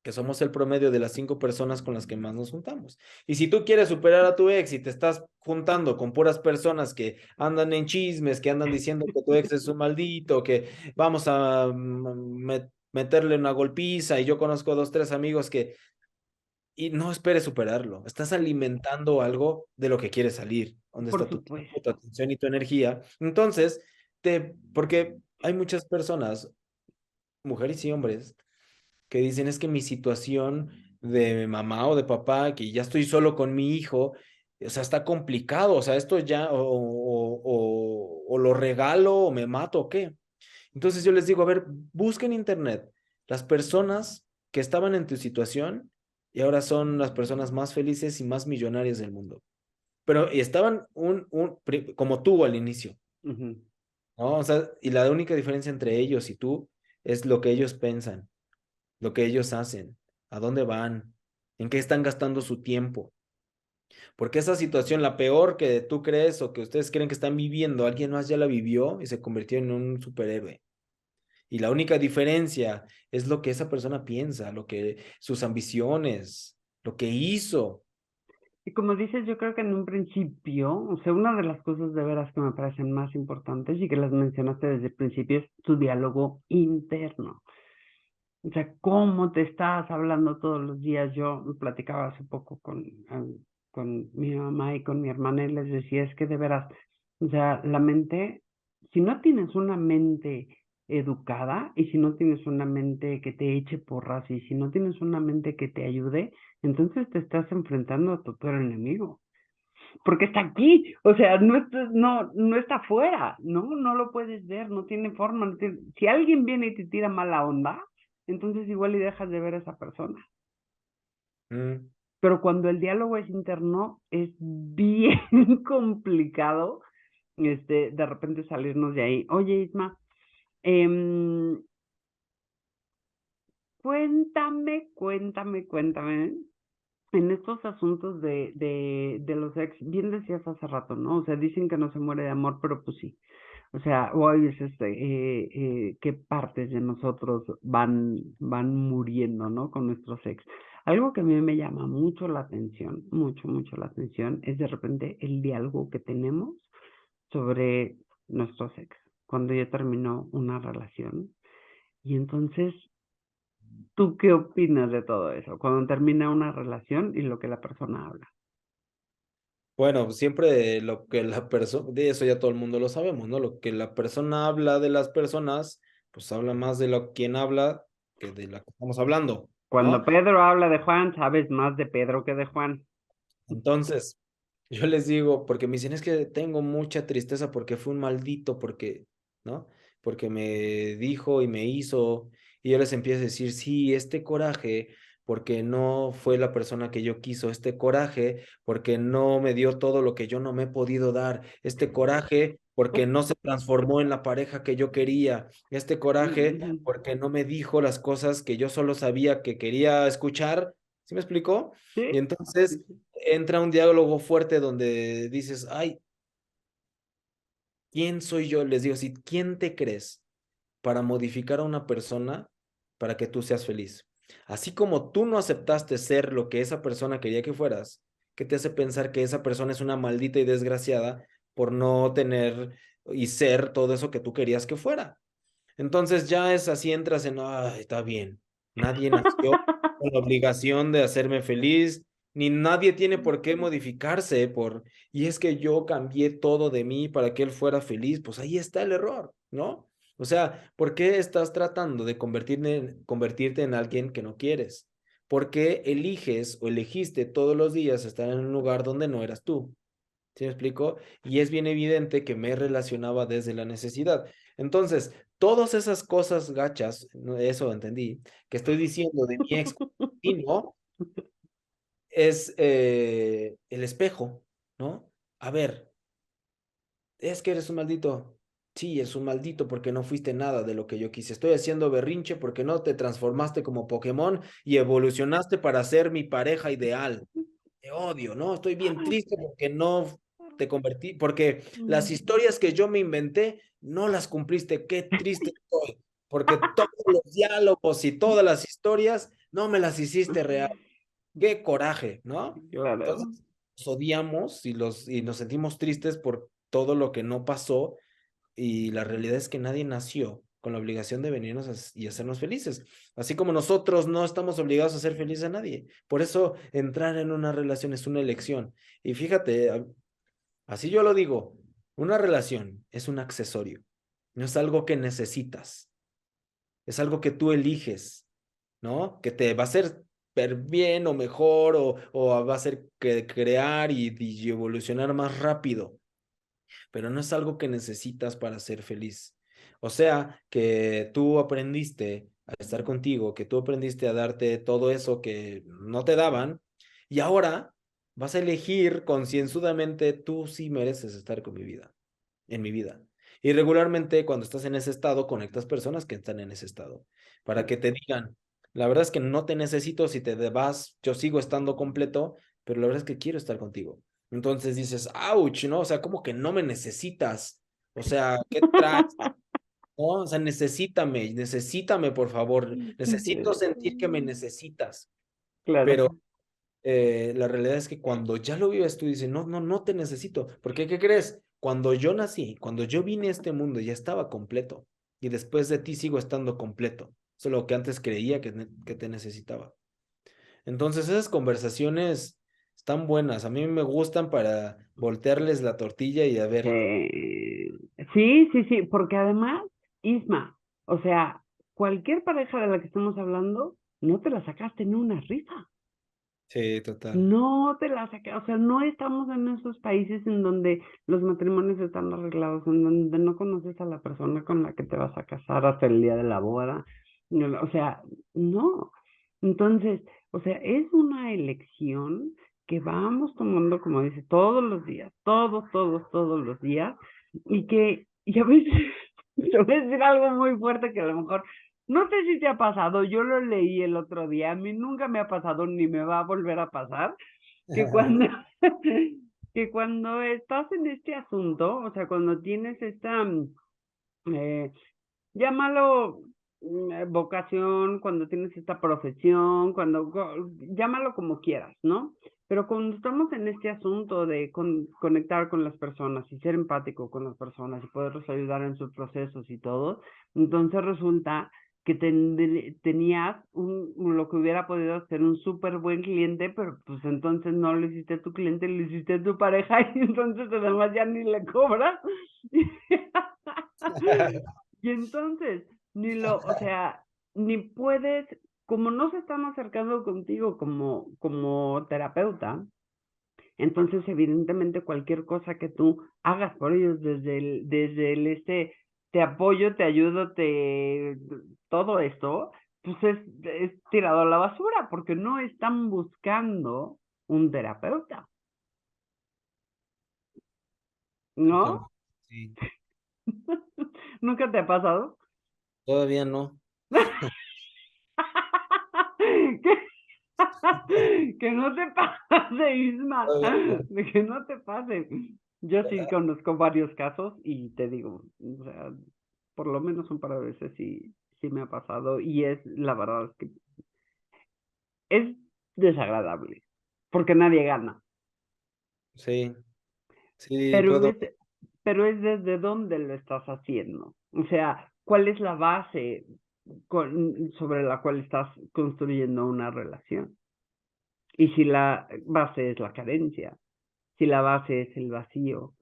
[SPEAKER 2] que somos el promedio de las 5 personas con las que más nos juntamos. Y si tú quieres superar a tu ex y te estás juntando con puras personas que andan en chismes, que andan diciendo que tu ex es un maldito, que vamos a meterle una golpiza, y yo conozco 2, 3 amigos que, y no esperes superarlo, estás alimentando algo de lo que quieres salir, donde
[SPEAKER 1] Por
[SPEAKER 2] está tu tiempo, tu
[SPEAKER 1] supuesto.
[SPEAKER 2] atención y tu energía. Entonces, porque hay muchas personas, mujeres y hombres, que dicen es que mi situación de mamá o de papá, que ya estoy solo con mi hijo, o sea, está complicado, o sea, esto ya, o lo regalo o me mato o qué. Entonces yo les digo, a ver, busca en internet las personas que estaban en tu situación y ahora son las personas más felices y más millonarias del mundo. Pero y estaban como tú al inicio,
[SPEAKER 1] Ujú.
[SPEAKER 2] ¿no? O sea, y la única diferencia entre ellos y tú es lo que ellos piensan, lo que ellos hacen, a dónde van, en qué están gastando su tiempo. Porque esa situación, la peor que tú crees o que ustedes creen que están viviendo, alguien más ya la vivió y se convirtió en un superhéroe. Y la única diferencia es lo que esa persona piensa, lo que sus ambiciones, lo que hizo.
[SPEAKER 1] Y como dices, yo creo que en un principio, o sea, una de las cosas de veras que me parecen más importantes y que las mencionaste desde el principio es tu diálogo interno. O sea, cómo te estás hablando todos los días. Yo platicaba hace poco con mi mamá y con mi hermana y les decía, es que de veras, o sea, la mente, si no tienes una mente educada y si no tienes una mente que te eche porras y si no tienes una mente que te ayude, entonces te estás enfrentando a tu peor enemigo. Porque está aquí, o sea, no está afuera, ¿no? No lo puedes ver, no tiene forma. Si alguien viene y te tira mala onda, entonces igual y dejas de ver a esa persona.
[SPEAKER 2] Mm.
[SPEAKER 1] Pero cuando el diálogo es interno, es bien complicado, de repente salirnos de ahí. Oye, Isma, em, cuéntame, en estos asuntos de los ex, bien decías hace rato, ¿no? O sea, dicen que no se muere de amor, pero pues sí. O sea, o hay veces que partes de nosotros van muriendo, ¿no? Con nuestros ex. Algo que a mí me llama mucho la atención, mucho la atención, es de repente el diálogo que tenemos sobre nuestros ex, cuando ya terminó una relación. Y entonces, ¿tú qué opinas de todo eso? Cuando termina una relación y lo que la persona habla.
[SPEAKER 2] Bueno, siempre lo que la persona, de eso ya todo el mundo lo sabemos, ¿no? Lo que la persona habla de las personas, pues habla más de lo quien habla que de la que estamos hablando, ¿no?
[SPEAKER 1] Cuando Pedro habla de Juan, sabes más de Pedro que de Juan.
[SPEAKER 2] Entonces, yo les digo, porque me dicen, es que tengo mucha tristeza porque fue un maldito, porque, ¿no? Porque me dijo y me hizo, y yo les empiezo a decir, sí, este coraje, porque no fue la persona que yo quiso, este coraje, porque no me dio todo lo que yo no me he podido dar, este coraje, porque no se transformó en la pareja que yo quería, este coraje,
[SPEAKER 1] Mm,
[SPEAKER 2] porque no me dijo las cosas que yo solo sabía que quería escuchar, ¿sí me explicó? Y
[SPEAKER 1] sí,
[SPEAKER 2] entonces
[SPEAKER 1] sí, sí.
[SPEAKER 2] entra un diálogo fuerte donde dices, ay, ¿quién soy yo? Les digo, si, ¿quién te crees para modificar a una persona para que tú seas feliz? Así como tú no aceptaste ser lo que esa persona quería que fueras, ¿qué te hace pensar que esa persona es una maldita y desgraciada por no tener y ser todo eso que tú querías que fuera? Entonces ya es así, entras en, ay, está bien, nadie nació con la obligación de hacerme feliz, ni nadie tiene por qué modificarse y es que yo cambié todo de mí para que él fuera feliz, pues ahí está el error, ¿no? O sea, ¿por qué estás tratando de convertirte en alguien que no quieres? ¿Por qué eliges o elegiste todos los días estar en un lugar donde no eras tú? ¿Sí me explico? Y es bien evidente que me relacionaba desde la necesidad. Entonces, todas esas cosas gachas, eso entendí, que estoy diciendo de mi ex continuo, es el espejo, ¿no? A ver, es que eres un maldito. Sí, es un maldito porque no fuiste nada de lo que yo quise. Estoy haciendo berrinche porque no te transformaste como Pokémon y evolucionaste para ser mi pareja ideal. Te odio, ¿no? Estoy bien triste porque no te convertí, porque las historias que yo me inventé no las cumpliste. Qué triste estoy, porque todos los diálogos y todas las historias no me las hiciste real. Qué coraje, ¿no? Entonces,
[SPEAKER 1] Claro.
[SPEAKER 2] nos odiamos y nos sentimos tristes por todo lo que no pasó y la realidad es que nadie nació con la obligación de venirnos y hacernos felices. Así como nosotros no estamos obligados a hacer feliz a nadie. Por eso entrar en una relación es una elección. Y fíjate, así yo lo digo, una relación es un accesorio, no es algo que necesitas, es algo que tú eliges, ¿no? Que te va a hacer ver bien o mejor o va a hacer que crear y evolucionar más rápido, pero no es algo que necesitas para ser feliz. O sea, que tú aprendiste a estar contigo, que tú aprendiste a darte todo eso que no te daban, y ahora vas a elegir concienzudamente, tú sí mereces estar con mi vida, en mi vida. Y regularmente cuando estás en ese estado, conectas personas que están en ese estado, para que te digan, la verdad es que no te necesito, si te vas, yo sigo estando completo, pero la verdad es que quiero estar contigo. Entonces dices, ouch, ¿no? O sea, como que no me necesitas. O sea, ¿qué traes? ¿No? O sea, necesítame, por favor. Necesito sentir que me necesitas.
[SPEAKER 1] Claro.
[SPEAKER 2] Pero la realidad es que cuando ya lo vives tú dices, no, no, no te necesito. Porque, ¿qué crees? Cuando yo nací, cuando yo vine a este mundo, ya estaba completo. Y después de ti sigo estando completo. Solo que antes creía que te necesitaba. Entonces, esas conversaciones están buenas. A mí me gustan para voltearles la tortilla y a ver.
[SPEAKER 1] Sí, sí, sí, porque además, Isma, o sea, cualquier pareja de la que estamos hablando, no te la sacaste en una rifa.
[SPEAKER 2] Sí, total.
[SPEAKER 1] No te la sacaste, o sea, no estamos en esos países en donde los matrimonios están arreglados, en donde no conoces a la persona con la que te vas a casar hasta el día de la boda. O sea, no. Entonces, o sea, es una elección que vamos tomando, como dice, todos los días, todos los días, y a veces, te voy a decir algo muy fuerte que a lo mejor No sé si te ha pasado, yo lo leí el otro día, a mí nunca me ha pasado ni me va a volver a pasar, que cuando, que cuando estás en este asunto, o sea, cuando tienes esta, eh, llámalo vocación, cuando tienes esta profesión, llámalo como quieras, ¿no? Pero cuando estamos en este asunto de conectar con las personas y ser empático con las personas y poderlos ayudar en sus procesos y todo, entonces resulta que tenías lo que hubiera podido ser un súper buen cliente, pero pues entonces no lo hiciste tu cliente, lo hiciste tu pareja y entonces además ya ni le cobras. Y entonces, o sea, ni puedes, como no se están acercando contigo como terapeuta, entonces evidentemente cualquier cosa que tú hagas por ellos te apoyo, te ayudo, todo esto, pues es tirado a la basura, porque no están buscando un terapeuta, ¿no?
[SPEAKER 2] Totalmente. Sí,
[SPEAKER 1] ¿Nunca te ha pasado?
[SPEAKER 2] todavía no.
[SPEAKER 1] Que no te pase, Isma,
[SPEAKER 2] Todavía no.
[SPEAKER 1] de que no te pase. Yo sí conozco varios casos y te digo, o sea, por lo menos un par de veces sí me ha pasado y la verdad es que es desagradable, porque nadie gana,
[SPEAKER 2] Sí, sí,
[SPEAKER 1] pero
[SPEAKER 2] puedo.
[SPEAKER 1] es, pero es desde dónde lo estás haciendo. O sea, ¿cuál es la base sobre la cual estás construyendo una relación? Y si la base es la carencia, si la base es el vacío,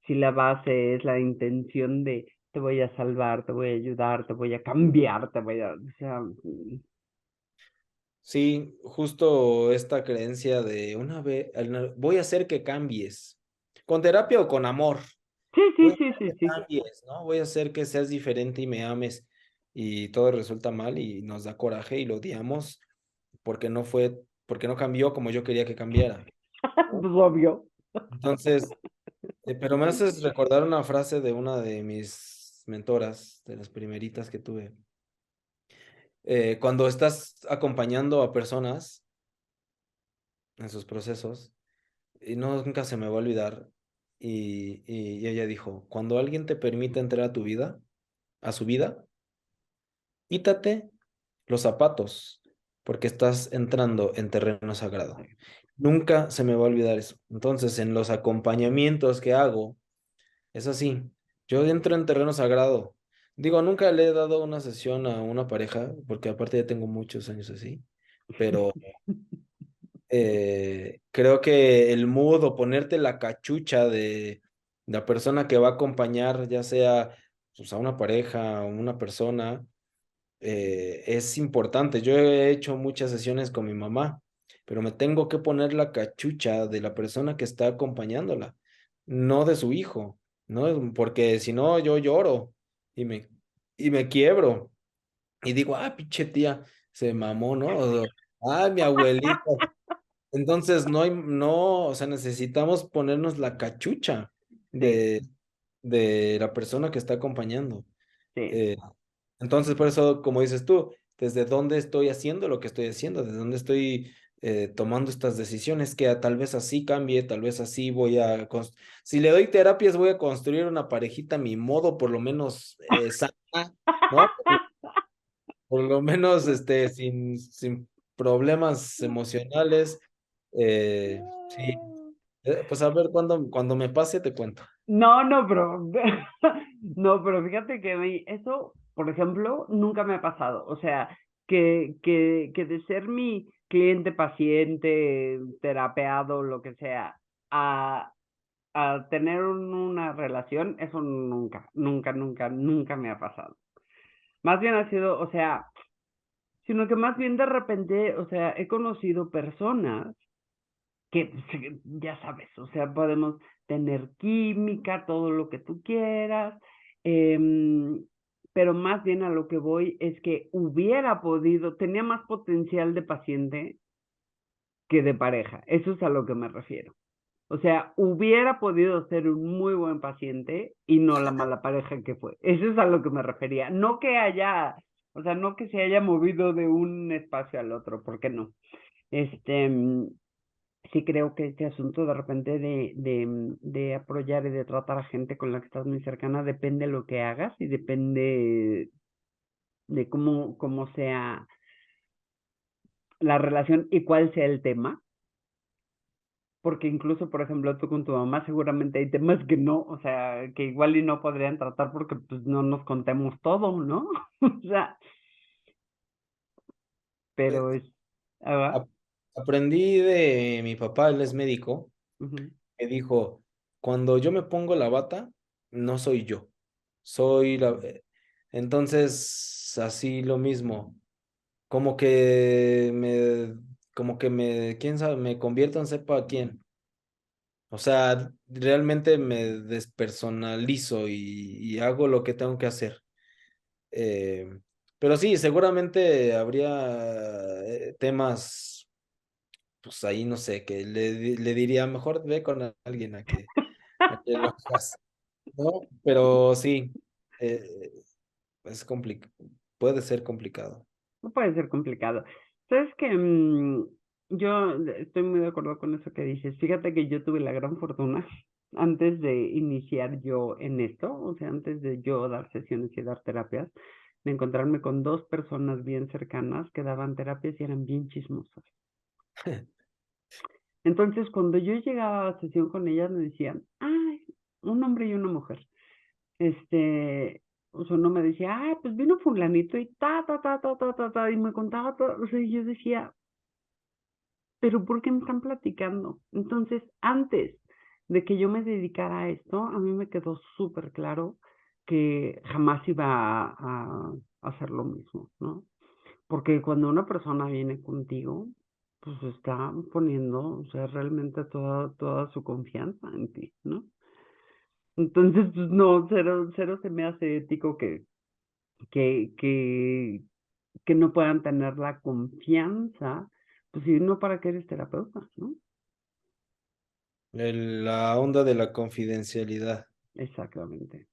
[SPEAKER 1] si la base es la intención de te voy a salvar, te voy a ayudar, te voy a cambiar, o sea,
[SPEAKER 2] Sí, justo esta creencia de una vez, voy a hacer que cambies, con terapia o con amor,
[SPEAKER 1] sí,
[SPEAKER 2] voy
[SPEAKER 1] sí,
[SPEAKER 2] a
[SPEAKER 1] sí,
[SPEAKER 2] hacer
[SPEAKER 1] sí,
[SPEAKER 2] que
[SPEAKER 1] sí.
[SPEAKER 2] cambies, ¿no? Voy a hacer que seas diferente y me ames y todo resulta mal y nos da coraje y lo odiamos porque no cambió como yo quería que cambiara, ¿no?
[SPEAKER 1] Pues obvio.
[SPEAKER 2] Entonces, pero me haces recordar una frase de una de mis mentoras, de las primeritas que tuve. Cuando estás acompañando a personas en sus procesos, y no, nunca se me va a olvidar, y ella dijo, cuando alguien te permite entrar a tu vida, a su vida, quítate los zapatos, porque estás entrando en terreno sagrado. Nunca se me va a olvidar eso. Entonces, en los acompañamientos que hago, es así. Yo entro en terreno sagrado. Digo, nunca le he dado una sesión a una pareja, porque aparte ya tengo muchos años así, pero creo que el mood o ponerte la cachucha de la persona que va a acompañar, ya sea pues, a una pareja o una persona, es importante. Yo he hecho muchas sesiones con mi mamá, pero me tengo que poner la cachucha de la persona que está acompañándola, no de su hijo, ¿no? Porque si no, yo lloro y me quiebro y digo, ah, pinche tía, se mamó, ¿no? Ah, mi abuelita. Entonces, o sea, necesitamos ponernos la cachucha
[SPEAKER 1] Sí,
[SPEAKER 2] de la persona que está acompañando.
[SPEAKER 1] sí,
[SPEAKER 2] Eh, entonces, por eso, como dices tú, ¿desde dónde estoy haciendo lo que estoy haciendo? ¿Desde dónde estoy tomando estas decisiones? Que tal vez así cambie, tal vez así si le doy terapias, voy a construir una parejita a mi modo, por lo menos sana, ¿no? Por lo menos sin problemas emocionales. Sí, pues a ver, cuando me pase, te cuento.
[SPEAKER 1] No, no, pero no, pero fíjate que eso, por ejemplo, nunca me ha pasado. O sea, que de ser mi cliente, paciente, terapeado, lo que sea, a, a tener una relación, eso nunca, nunca, nunca, nunca me ha pasado. Más bien ha sido, o sea, sino que más bien de repente, o sea, he conocido personas que ya sabes, o sea, podemos tener química, todo lo que tú quieras, em, pero más bien a lo que voy es que tenía más potencial de paciente que de pareja, eso es a lo que me refiero. O sea, hubiera podido ser un muy buen paciente y no la mala pareja que fue. Eso es a lo que me refería. No que haya, O sea, no que se haya movido de un espacio al otro, ¿por qué no? Este, sí creo que este asunto de repente de apoyar y de tratar a gente con la que estás muy cercana depende de lo que hagas y depende de cómo sea la relación y cuál sea el tema. Porque incluso, por ejemplo, tú con tu mamá seguramente hay temas que no, o sea, que igual y no podrían tratar porque pues no nos contemos todo, ¿no? O sea,
[SPEAKER 2] Eh,
[SPEAKER 1] pero es, ah,
[SPEAKER 2] ap- Aprendí de mi papá, él es médico,
[SPEAKER 1] ujú.
[SPEAKER 2] que dijo, cuando yo me pongo la bata, no soy yo, soy la... Entonces, así lo mismo, como que quién sabe, me convierto en sepa quién. O sea, realmente me despersonalizo y hago lo que tengo que hacer. Eh, pero sí, seguramente habría temas, pues ahí no sé, que le diría, mejor ve con alguien a que lo hagas, ¿no? Pero sí, eh, es complicado, puede ser complicado.
[SPEAKER 1] No puede ser complicado. Sabes que yo estoy muy de acuerdo con eso que dices. Fíjate que yo tuve la gran fortuna antes de iniciar yo en esto, o sea, antes de yo dar sesiones y dar terapias, de encontrarme con dos personas bien cercanas que daban terapias y eran bien chismosas. Entonces, cuando yo llegaba a sesión con ellas, me decían, ay, un hombre y una mujer. O sea, uno me decía, ay, pues vino fulanito y ta, y me contaba todo. O sea, y yo decía, pero ¿por qué me están platicando? Entonces, antes de que yo me dedicara a esto, a mí me quedó súper claro que jamás iba a hacer lo mismo, ¿no? Porque cuando una persona viene contigo, pues está poniendo, o sea, realmente toda su confianza en ti, ¿no? Entonces, pues no, cero se me hace ético que, que, que no puedan tener la confianza, pues si no, ¿para qué eres terapeuta, no?
[SPEAKER 2] La onda de la confidencialidad.
[SPEAKER 1] Exactamente.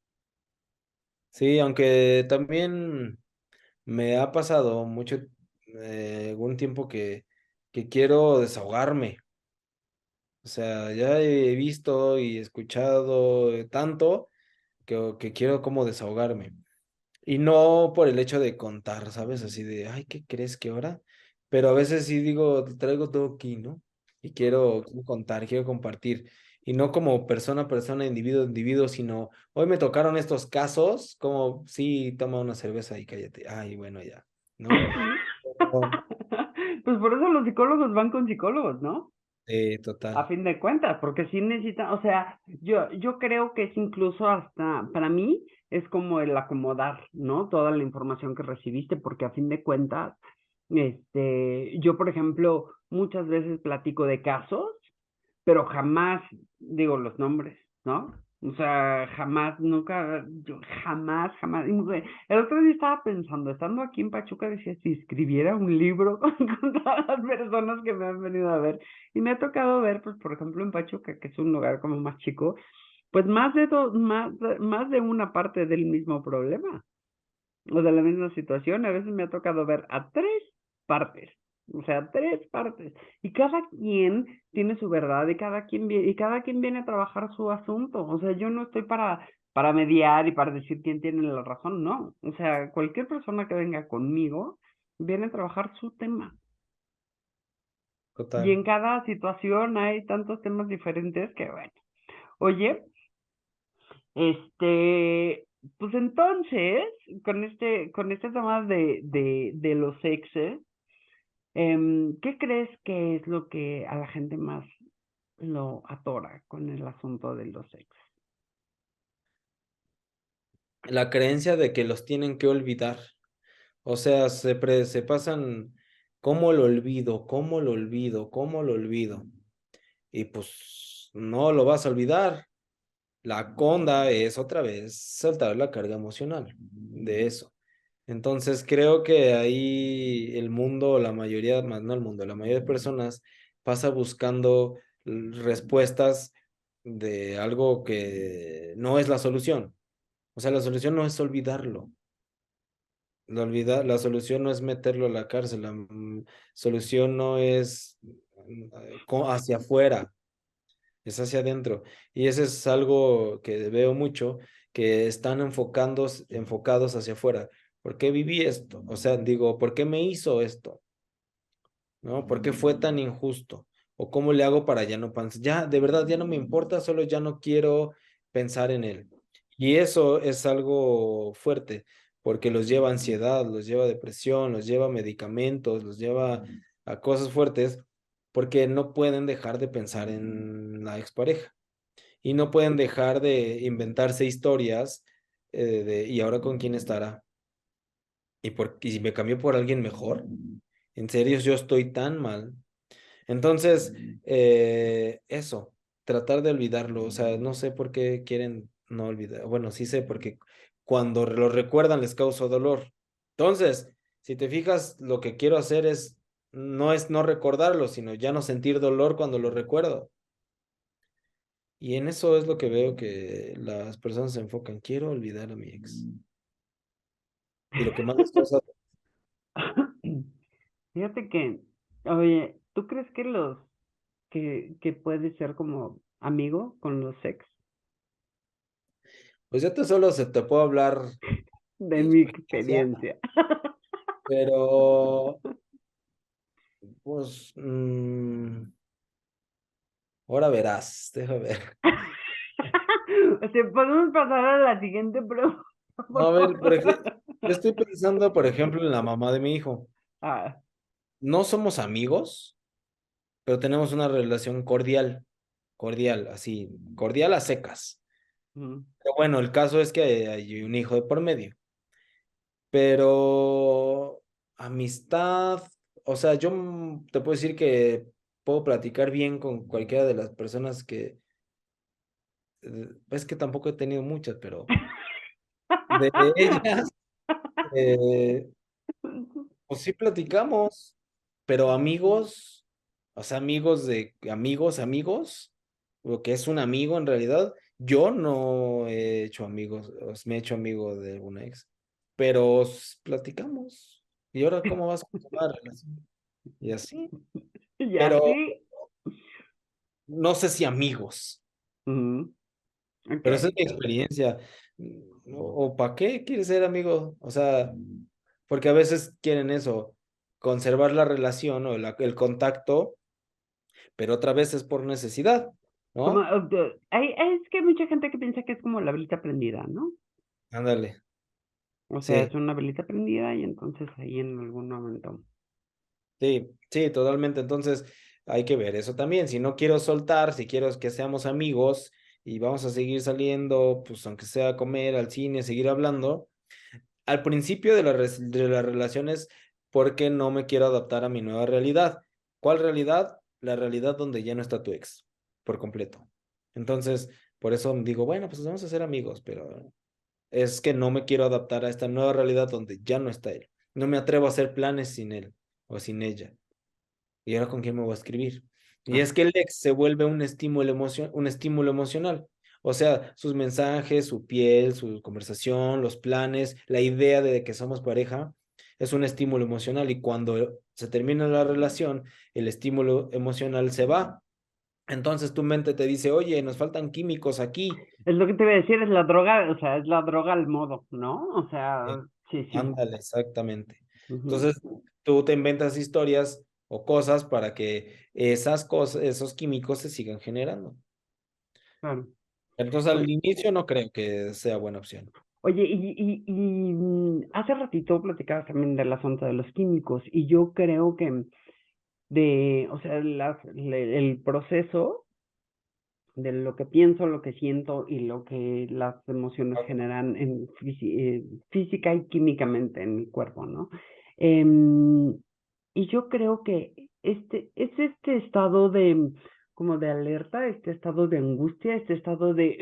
[SPEAKER 2] Sí, aunque también me ha pasado mucho, algún tiempo que quiero desahogarme. O sea, ya he visto y escuchado tanto que quiero como desahogarme. Y no por el hecho de contar, ¿sabes? Así de, ay, ¿qué crees que ahora? Pero a veces sí digo, traigo todo aquí, ¿no? Y quiero contar, quiero compartir. Y no como persona a persona, individuo a individuo, sino, hoy me tocaron estos casos, como, sí, toma una cerveza y cállate. Ay, bueno, ya, ¿no? Oh,
[SPEAKER 1] Pues por eso los psicólogos van con psicólogos, ¿no? A
[SPEAKER 2] total.
[SPEAKER 1] fin de cuentas, porque sí necesitan, o sea, yo creo que es incluso hasta, para mí, es como el acomodar, ¿no? Toda la información que recibiste, porque a fin de cuentas, yo, por ejemplo, muchas veces platico de casos pero jamás digo los nombres, ¿no? O sea, jamás, nunca, yo jamás. El otro día estaba pensando, estando aquí en Pachuca, decía, si escribiera un libro con todas las personas que me han venido a ver, y me ha tocado ver, pues, por ejemplo, en Pachuca, que es un lugar como más chico, pues más de una parte del mismo problema o de la misma situación. A veces me ha tocado ver a tres partes, o sea, tres partes, y cada quien tiene su verdad y cada quien viene a trabajar su asunto. O sea, yo no estoy para mediar y para decir quién tiene la razón, no. O sea, cualquier persona que venga conmigo viene a trabajar su tema. Y
[SPEAKER 2] Total.
[SPEAKER 1] en cada situación hay tantos temas diferentes que, bueno, oye, este, pues entonces, con este tema de los exes, ¿qué crees que es lo que a la gente más lo atora con el asunto de los exes?
[SPEAKER 2] La creencia de que los tienen que olvidar. O sea, se pasan, ¿cómo lo olvido? ¿Cómo lo olvido? ¿Cómo lo olvido? Y pues no lo vas a olvidar. La conda es otra vez soltar la carga emocional de eso. Entonces creo que ahí el mundo, la mayoría, más no el mundo, la mayoría de personas pasa buscando respuestas de algo que no es la solución. O sea, la solución no es olvidarlo. la solución no es meterlo a la cárcel, la solución no es hacia afuera, es hacia adentro. Y eso es algo que veo mucho, que están enfocados hacia afuera. ¿Por qué viví esto? O sea, digo, ¿por qué me hizo esto? ¿No? ¿Por qué fue tan injusto? ¿O cómo le hago para ya no pensar? Ya, de verdad, ya no me importa, solo ya no quiero pensar en él. Y eso es algo fuerte, porque los lleva a ansiedad, los lleva a depresión, los lleva a medicamentos, los lleva a cosas fuertes, porque no pueden dejar de pensar en la expareja. Y no pueden dejar de inventarse historias ¿y ahora con quién estará? ¿Y si me cambió por alguien mejor? ¿En serio yo estoy tan mal? Entonces, eso, tratar de olvidarlo, o sea, no sé por qué quieren no olvidar, bueno, sí sé, porque cuando lo recuerdan les causa dolor. Entonces, si te fijas, lo que quiero hacer es no recordarlo, sino ya no sentir dolor cuando lo recuerdo. Y en eso es lo que veo que las personas se enfocan, quiero olvidar a mi ex. Y lo que más les causa,
[SPEAKER 1] Fíjate que, oye, ¿tú crees que que puede ser como amigo con los ex?
[SPEAKER 2] pues yo te solo se te puedo hablar
[SPEAKER 1] De
[SPEAKER 2] de
[SPEAKER 1] mi
[SPEAKER 2] experiencia,
[SPEAKER 1] experiencia.
[SPEAKER 2] pero pues ahora verás, déjame ver.
[SPEAKER 1] O sea, podemos pasar a la siguiente pregunta,
[SPEAKER 2] A
[SPEAKER 1] por
[SPEAKER 2] ver,
[SPEAKER 1] favor.
[SPEAKER 2] yo estoy pensando, por ejemplo, en la mamá de mi hijo.
[SPEAKER 1] Ah,
[SPEAKER 2] No somos amigos, pero tenemos una relación cordial, cordial, así, cordial a secas.
[SPEAKER 1] ujú.
[SPEAKER 2] Pero bueno, el caso es que hay un hijo de por medio. Pero amistad, o sea, yo te puedo decir que puedo platicar bien con cualquiera de las personas es que tampoco he tenido muchas, pero de ellas, eh, pues sí platicamos, pero amigos, o sea, amigos de amigos, amigos, lo que es un amigo en realidad, yo no he hecho amigos, me he hecho amigo de una ex, pero platicamos. ¿Y ahora cómo vas con tu nueva relación? Y así,
[SPEAKER 1] Y
[SPEAKER 2] pero
[SPEAKER 1] así.
[SPEAKER 2] no sé si amigos,
[SPEAKER 1] Ujú. Ok.
[SPEAKER 2] pero esa es mi experiencia. ¿O para qué quieres ser amigo? O sea, porque a veces quieren eso, conservar la relación o el contacto, pero otra vez es por necesidad,
[SPEAKER 1] Como,
[SPEAKER 2] ¿no?
[SPEAKER 1] es que hay mucha gente que piensa que es como la velita prendida, ¿no?
[SPEAKER 2] Ándale,
[SPEAKER 1] O sea, es
[SPEAKER 2] sí,
[SPEAKER 1] una velita prendida y entonces ahí en algún momento.
[SPEAKER 2] sí, sí, totalmente. Entonces hay que ver eso también. Si no quiero soltar, si quiero que seamos amigos y vamos a seguir saliendo, pues aunque sea a comer, al cine, seguir hablando. Al principio de de las relaciones, porque no me quiero adaptar a mi nueva realidad. ¿Cuál realidad? La realidad donde ya no está tu ex, por completo. Entonces, por eso digo, bueno, pues vamos a ser amigos, pero es que no me quiero adaptar a esta nueva realidad donde ya no está él. No me atrevo a hacer planes sin él o sin ella. ¿Y ahora con quién me voy a escribir? Y
[SPEAKER 1] Ah,
[SPEAKER 2] es que el ex se vuelve un estímulo emocional. O sea, sus mensajes, su piel, su conversación, los planes, la idea de que somos pareja, es un estímulo emocional. Y cuando se termina la relación, el estímulo emocional se va. Entonces tu mente te dice, oye, nos faltan químicos aquí.
[SPEAKER 1] es lo que te iba a decir, es la droga, o sea, es la droga al modo, ¿no? O sea, sí, sí.
[SPEAKER 2] Ándale, exactamente.
[SPEAKER 1] Ujú,
[SPEAKER 2] Entonces, tú te inventas historias o cosas para que esas cosas, esos químicos se sigan generando.
[SPEAKER 1] claro.
[SPEAKER 2] Entonces, al
[SPEAKER 1] Oye,
[SPEAKER 2] inicio no creo que sea buena opción.
[SPEAKER 1] oye, hace ratito platicabas también del asunto de los químicos, y yo creo que o sea, el proceso de lo que pienso, lo que siento y lo que las emociones generan física y químicamente en mi cuerpo, ¿no? Em, y yo creo que este estado de como de alerta, este estado de angustia, este estado de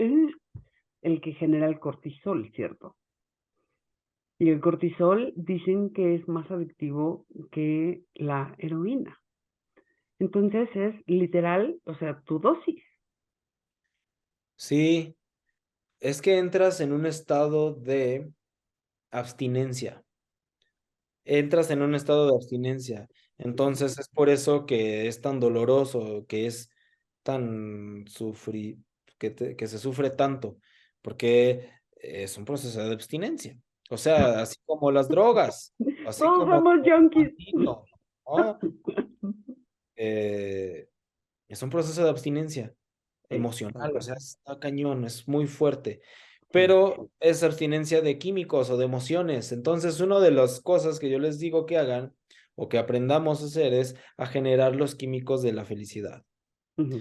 [SPEAKER 1] el que genera el cortisol, ¿cierto? Y el cortisol dicen que es más adictivo que la heroína. Entonces es literal, o sea, tu dosis.
[SPEAKER 2] Sí, es que entras en un estado de abstinencia. entras en un estado de abstinencia. Entonces es por eso que es tan doloroso, que es tan que se sufre tanto, porque es un proceso de abstinencia. O sea, así como las drogas, así
[SPEAKER 1] Todos
[SPEAKER 2] como
[SPEAKER 1] somos
[SPEAKER 2] el
[SPEAKER 1] junkies.
[SPEAKER 2] martino, ¿no? Es un proceso de abstinencia
[SPEAKER 1] Sí, tal
[SPEAKER 2] emocional, o
[SPEAKER 1] cual.
[SPEAKER 2] sea, está cañón, es muy fuerte,
[SPEAKER 1] Sí.
[SPEAKER 2] pero es abstinencia de químicos o de emociones. Entonces, una de las cosas que yo les digo que hagan o que aprendamos a hacer es a generar los químicos de la felicidad,
[SPEAKER 1] Ujú,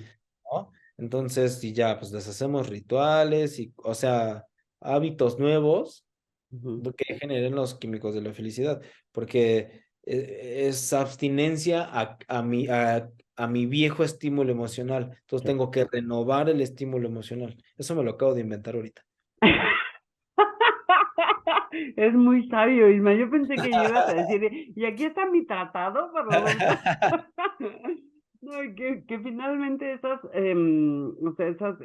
[SPEAKER 2] ¿no? Entonces, si ya, pues deshacemos rituales y, o sea, hábitos nuevos
[SPEAKER 1] ujú.
[SPEAKER 2] que generen los químicos de la felicidad, porque es abstinencia a mi viejo estímulo emocional. Entonces
[SPEAKER 1] Sí.
[SPEAKER 2] tengo que renovar el estímulo emocional. Eso me lo acabo de inventar ahorita.
[SPEAKER 1] Es muy sabio, Isma. Yo pensé que ibas a decir, y aquí está mi tratado para adultos. No, que finalmente esas, o sea, esas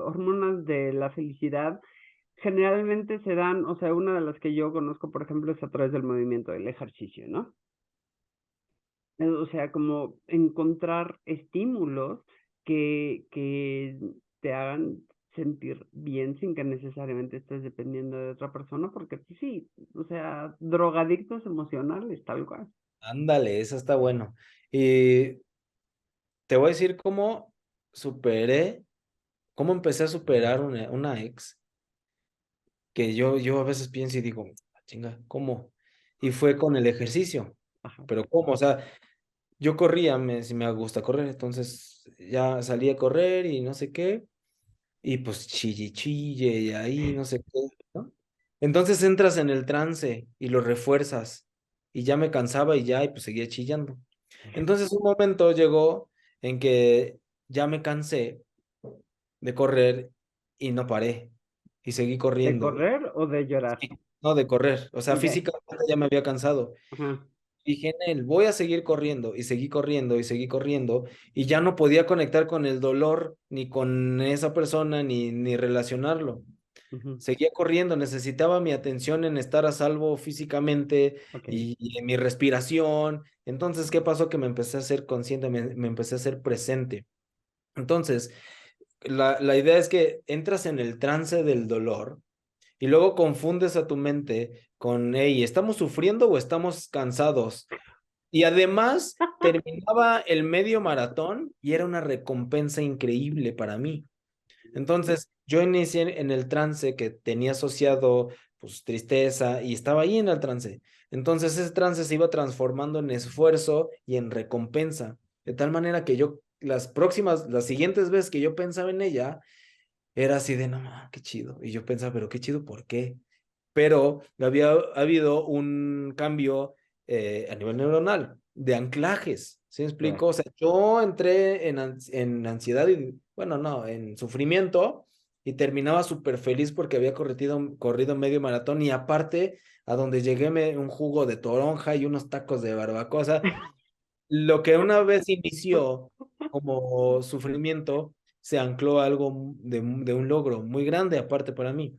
[SPEAKER 1] hormonas de la felicidad generalmente se dan, o sea, una de las que yo conozco, por ejemplo, es a través del movimiento, del ejercicio, ¿no? O sea, como encontrar estímulos que te hagan sentir bien sin que necesariamente estés dependiendo de otra persona, porque pues, sí, o sea, drogadictos emocionales, tal cual.
[SPEAKER 2] Ándale, eso está bueno. Y te voy a decir cómo empecé a superar una ex, que yo a veces pienso y digo, "Ah, chinga, ¿cómo?" Y fue con el ejercicio.
[SPEAKER 1] Ajá.
[SPEAKER 2] Pero ¿cómo? O sea, yo corría, si me gusta correr, entonces ya salí a correr y no sé qué, y pues chille, chille, y ahí no sé qué, ¿no? Entonces entras en el trance y lo refuerzas, y ya me cansaba y ya, y pues seguía chillando. Entonces un momento llegó en que ya me cansé de correr y no paré, y seguí
[SPEAKER 1] ¿De
[SPEAKER 2] corriendo.
[SPEAKER 1] correr o de llorar?
[SPEAKER 2] No, de correr, o sea,
[SPEAKER 1] Ok.
[SPEAKER 2] físicamente ya me había cansado.
[SPEAKER 1] Ajá.
[SPEAKER 2] Dije en él, voy a seguir corriendo y seguí corriendo y seguí corriendo y ya no podía conectar con el dolor ni con esa persona ni relacionarlo.
[SPEAKER 1] Ujú.
[SPEAKER 2] Seguía corriendo, necesitaba mi atención en estar a salvo físicamente
[SPEAKER 1] Ok.
[SPEAKER 2] y en mi respiración. Entonces, ¿qué pasó? Que me empecé a ser consciente, me empecé a ser presente. Entonces, la idea es que entras en el trance del dolor y luego confundes a tu mente con, hey, ¿estamos sufriendo o estamos cansados? Y además terminaba el medio maratón y era una recompensa increíble para mí. Entonces, yo inicié en el trance que tenía asociado pues tristeza y estaba ahí en el trance. Entonces, ese trance se iba transformando en esfuerzo y en recompensa, de tal manera que yo las siguientes veces que yo pensaba en ella, era así de, no, qué chido. Y yo pensaba, pero qué chido, ¿por qué? Pero había habido un cambio a nivel neuronal de anclajes, ¿sí me
[SPEAKER 1] Sí.
[SPEAKER 2] explico? O sea, yo entré en ansiedad y, bueno, no, en sufrimiento y terminaba súper feliz porque había corrido medio maratón y aparte a donde llegué un jugo de toronja y unos tacos de barbacoa. O sea, lo que una vez inició como sufrimiento se ancló a algo de un logro muy grande aparte para mí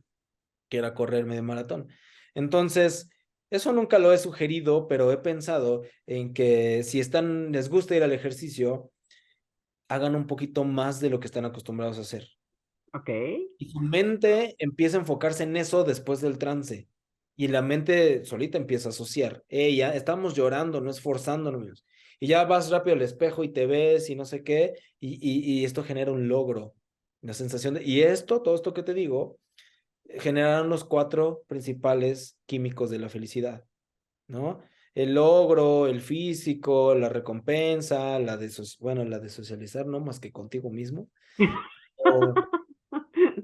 [SPEAKER 2] que era correr medio maratón. Entonces, eso nunca lo he sugerido, pero he pensado en que si les gusta ir al ejercicio, hagan un poquito más de lo que están acostumbrados a hacer.
[SPEAKER 1] Ok.
[SPEAKER 2] Y su mente empieza a enfocarse en eso después del trance. Y la mente solita empieza a asociar. Ya estamos llorando, no esforzándonos. Y ya vas rápido al espejo y te ves y no sé qué. Y esto genera un logro. La sensación y todo esto que te digo, generaron los cuatro principales químicos de la felicidad, ¿no? El logro, el físico, la recompensa, la de socializar, no más que contigo mismo. O-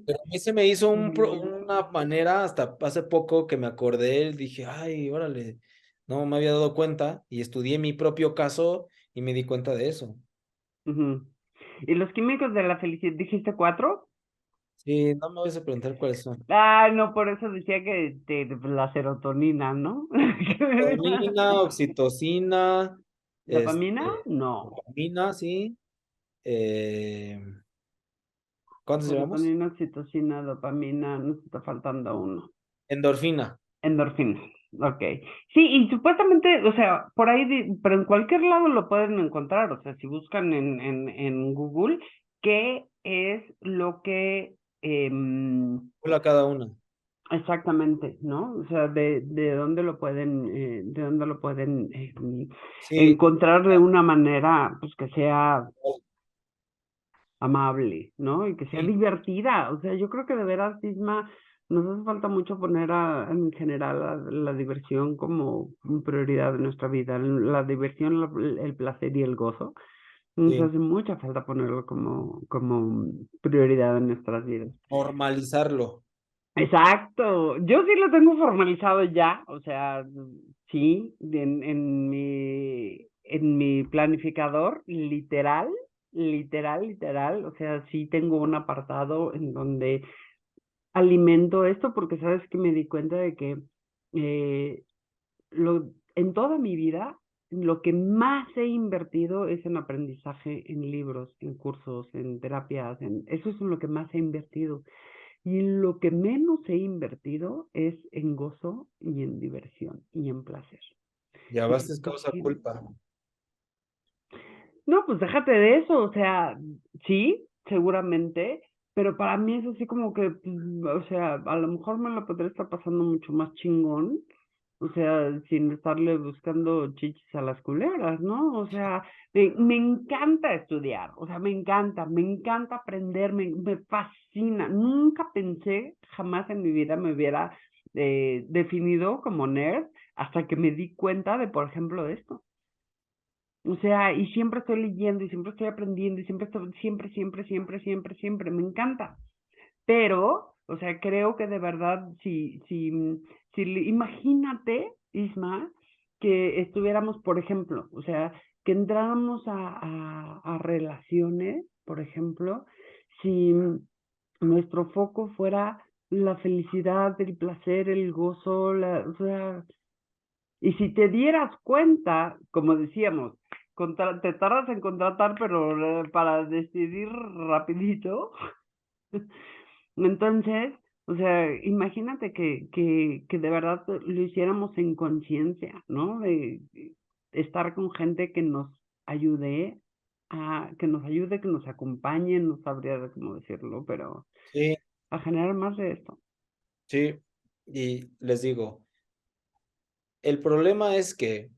[SPEAKER 2] pero a mí se me hizo
[SPEAKER 1] Mm,
[SPEAKER 2] una manera, hasta hace poco que me acordé, dije, ay, órale, no me había dado cuenta y estudié mi propio caso y me di cuenta de eso.
[SPEAKER 1] ujú. ¿Y los químicos de la felicidad? ¿Dijiste cuatro?
[SPEAKER 2] Sí, no me vas a preguntar cuáles son.
[SPEAKER 1] Ah, no, por eso decía que la serotonina, ¿no?
[SPEAKER 2] Dopamina, oxitocina,
[SPEAKER 1] ¿Dopamina?
[SPEAKER 2] este,
[SPEAKER 1] No.
[SPEAKER 2] dopamina, sí. Eh, ¿Cuántos llevamos?
[SPEAKER 1] Serotonina, oxitocina, dopamina, nos está faltando uno.
[SPEAKER 2] Endorfina.
[SPEAKER 1] Endorfina. Ok. Sí, y supuestamente, o sea, por ahí, pero en cualquier lado lo pueden encontrar, o sea, si buscan en Google, ¿qué es lo que
[SPEAKER 2] Hola cada una.
[SPEAKER 1] exactamente, ¿no? O sea, de dónde lo pueden, de dónde lo pueden
[SPEAKER 2] Sí,
[SPEAKER 1] encontrar de una manera, pues que sea amable, ¿no? Y que sea
[SPEAKER 2] sí,
[SPEAKER 1] divertida. O sea, yo creo que de veras, Isma, nos hace falta mucho poner en general la diversión como prioridad de nuestra vida. La diversión, el placer y el gozo. Nos
[SPEAKER 2] sí.
[SPEAKER 1] hace mucha falta ponerlo como prioridad en nuestras vidas.
[SPEAKER 2] Normalizarlo.
[SPEAKER 1] Exacto, yo sí lo tengo formalizado ya, o sea, sí, en mi planificador, literal, o sea, sí tengo un apartado en donde alimento esto porque sabes que me di cuenta de que eh, en toda mi vida lo que más he invertido es en aprendizaje, en libros, en cursos, en terapias, eso es en lo que más he invertido. Y lo que menos he invertido es en gozo y en diversión y en placer.
[SPEAKER 2] Ya
[SPEAKER 1] Y
[SPEAKER 2] basta es
[SPEAKER 1] siento
[SPEAKER 2] causa
[SPEAKER 1] que,
[SPEAKER 2] culpa.
[SPEAKER 1] no, pues déjate de eso, o sea, sí, seguramente, pero para mí es así como que, o sea, a lo mejor me lo podría estar pasando mucho más chingón, o sea, sin estarle buscando chichis a las culebras, ¿no? O sea, me encanta estudiar, o sea, me encanta aprender, me fascina. Nunca pensé, jamás en mi vida me hubiera definido como nerd hasta que me di cuenta de, por ejemplo, esto. O sea, y siempre estoy leyendo y siempre estoy aprendiendo y siempre, me encanta. Pero, o sea, creo que de verdad, imagínate, Isma, que estuviéramos, por ejemplo, o sea, que entráramos a relaciones, por ejemplo, si nuestro foco fuera la felicidad, el placer, el gozo, o sea, y si te dieras cuenta, como decíamos, te tardas en contratar, pero para decidir rapidito. Entonces, o sea, imagínate que de verdad lo hiciéramos en conciencia, ¿no? De estar con gente que nos ayude que nos acompañe, no sabría cómo decirlo, pero
[SPEAKER 2] Sí,
[SPEAKER 1] a generar más de esto.
[SPEAKER 2] sí. Y les digo, el problema es que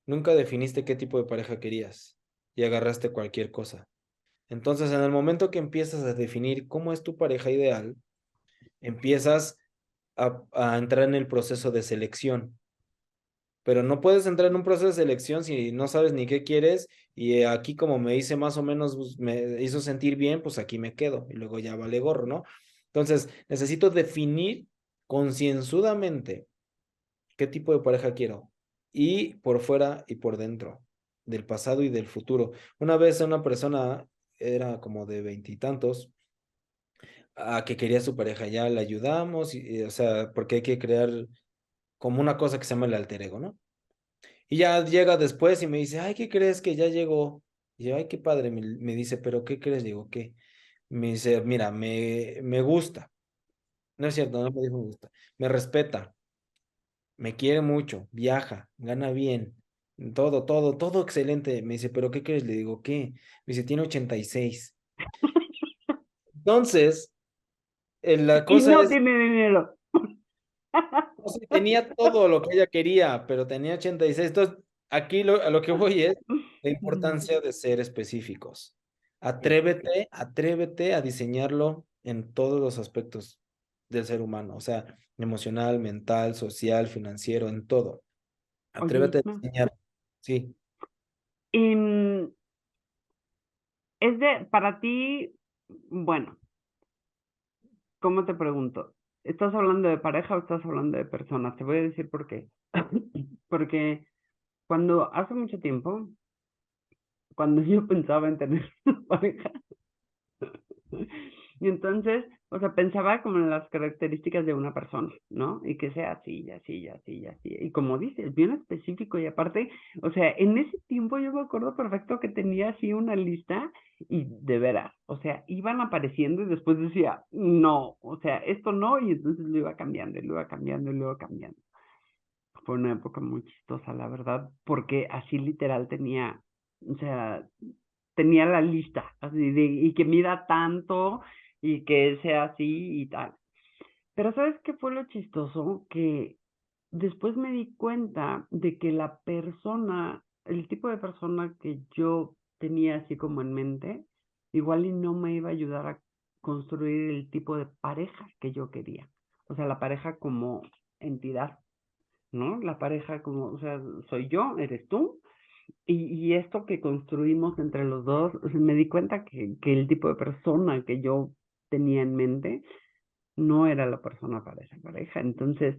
[SPEAKER 2] nunca definiste qué tipo de pareja querías y agarraste cualquier cosa. Entonces, en el momento que empiezas a definir cómo es tu pareja ideal, empiezas a entrar en el proceso de selección. Pero no puedes entrar en un proceso de selección si no sabes ni qué quieres y aquí como me hice más o menos, pues, me hizo sentir bien, pues aquí me quedo y luego ya vale gorro, ¿no? Entonces, necesito definir concienzudamente qué tipo de pareja quiero y por fuera y por dentro, del pasado y del futuro. Una vez una persona era como de veintitantos, a que quería su pareja, ya la ayudamos, o sea, porque hay que crear como una cosa que se llama el alter ego, ¿no? Y ya llega después y me dice, ay, ¿qué crees que ya llegó? Y yo, ay, qué padre, me dice, pero ¿qué crees? Digo, ¿qué? Me dice, mira, me gusta. No es cierto, no me dijo me gusta. Me respeta, me quiere mucho, viaja, gana bien, todo excelente. Me dice, pero ¿qué crees? Le digo, ¿qué? Me dice, tiene 86. Entonces, la
[SPEAKER 1] Y
[SPEAKER 2] cosa
[SPEAKER 1] no
[SPEAKER 2] es,
[SPEAKER 1] tiene dinero.
[SPEAKER 2] no sé, tenía todo lo que ella quería, pero tenía 86. Entonces, aquí a lo que voy es la importancia de ser específicos.
[SPEAKER 1] Sí,
[SPEAKER 2] Atrévete a diseñarlo en todos los aspectos del ser humano, o sea, emocional, mental, social, financiero, en todo.
[SPEAKER 1] oye,
[SPEAKER 2] Atrévete a
[SPEAKER 1] Isma,
[SPEAKER 2] diseñar. Sí,
[SPEAKER 1] em, para ti, bueno, ¿cómo te pregunto? ¿Estás hablando de pareja o estás hablando de personas? Te voy a decir por qué. Porque cuando hace mucho tiempo, cuando yo pensaba en tener una pareja, y entonces, o sea, pensaba como en las características de una persona, ¿no? Y que sea así, y así, y así, y así. Y como dices, bien específico. Y aparte, o sea, en ese tiempo yo me acuerdo perfecto que tenía así una lista y de veras, o sea, iban apareciendo y después decía, no, o sea, esto no, y entonces lo iba cambiando, y lo iba cambiando, y lo iba cambiando. fue una época muy chistosa, la verdad, porque así literal tenía, o sea, tenía la lista, así de, y que mida tanto, y que sea así y tal. Pero ¿sabes qué fue lo chistoso? Que después me di cuenta de que la persona, el tipo de persona que yo tenía así como en mente, igual y no me iba a ayudar a construir el tipo de pareja que yo quería. O sea, la pareja como entidad, ¿no? La pareja como, o sea, soy yo, eres tú, y esto que construimos entre los dos, o sea, me di cuenta que el tipo de persona que yo tenía en mente no era la persona para esa pareja. Entonces,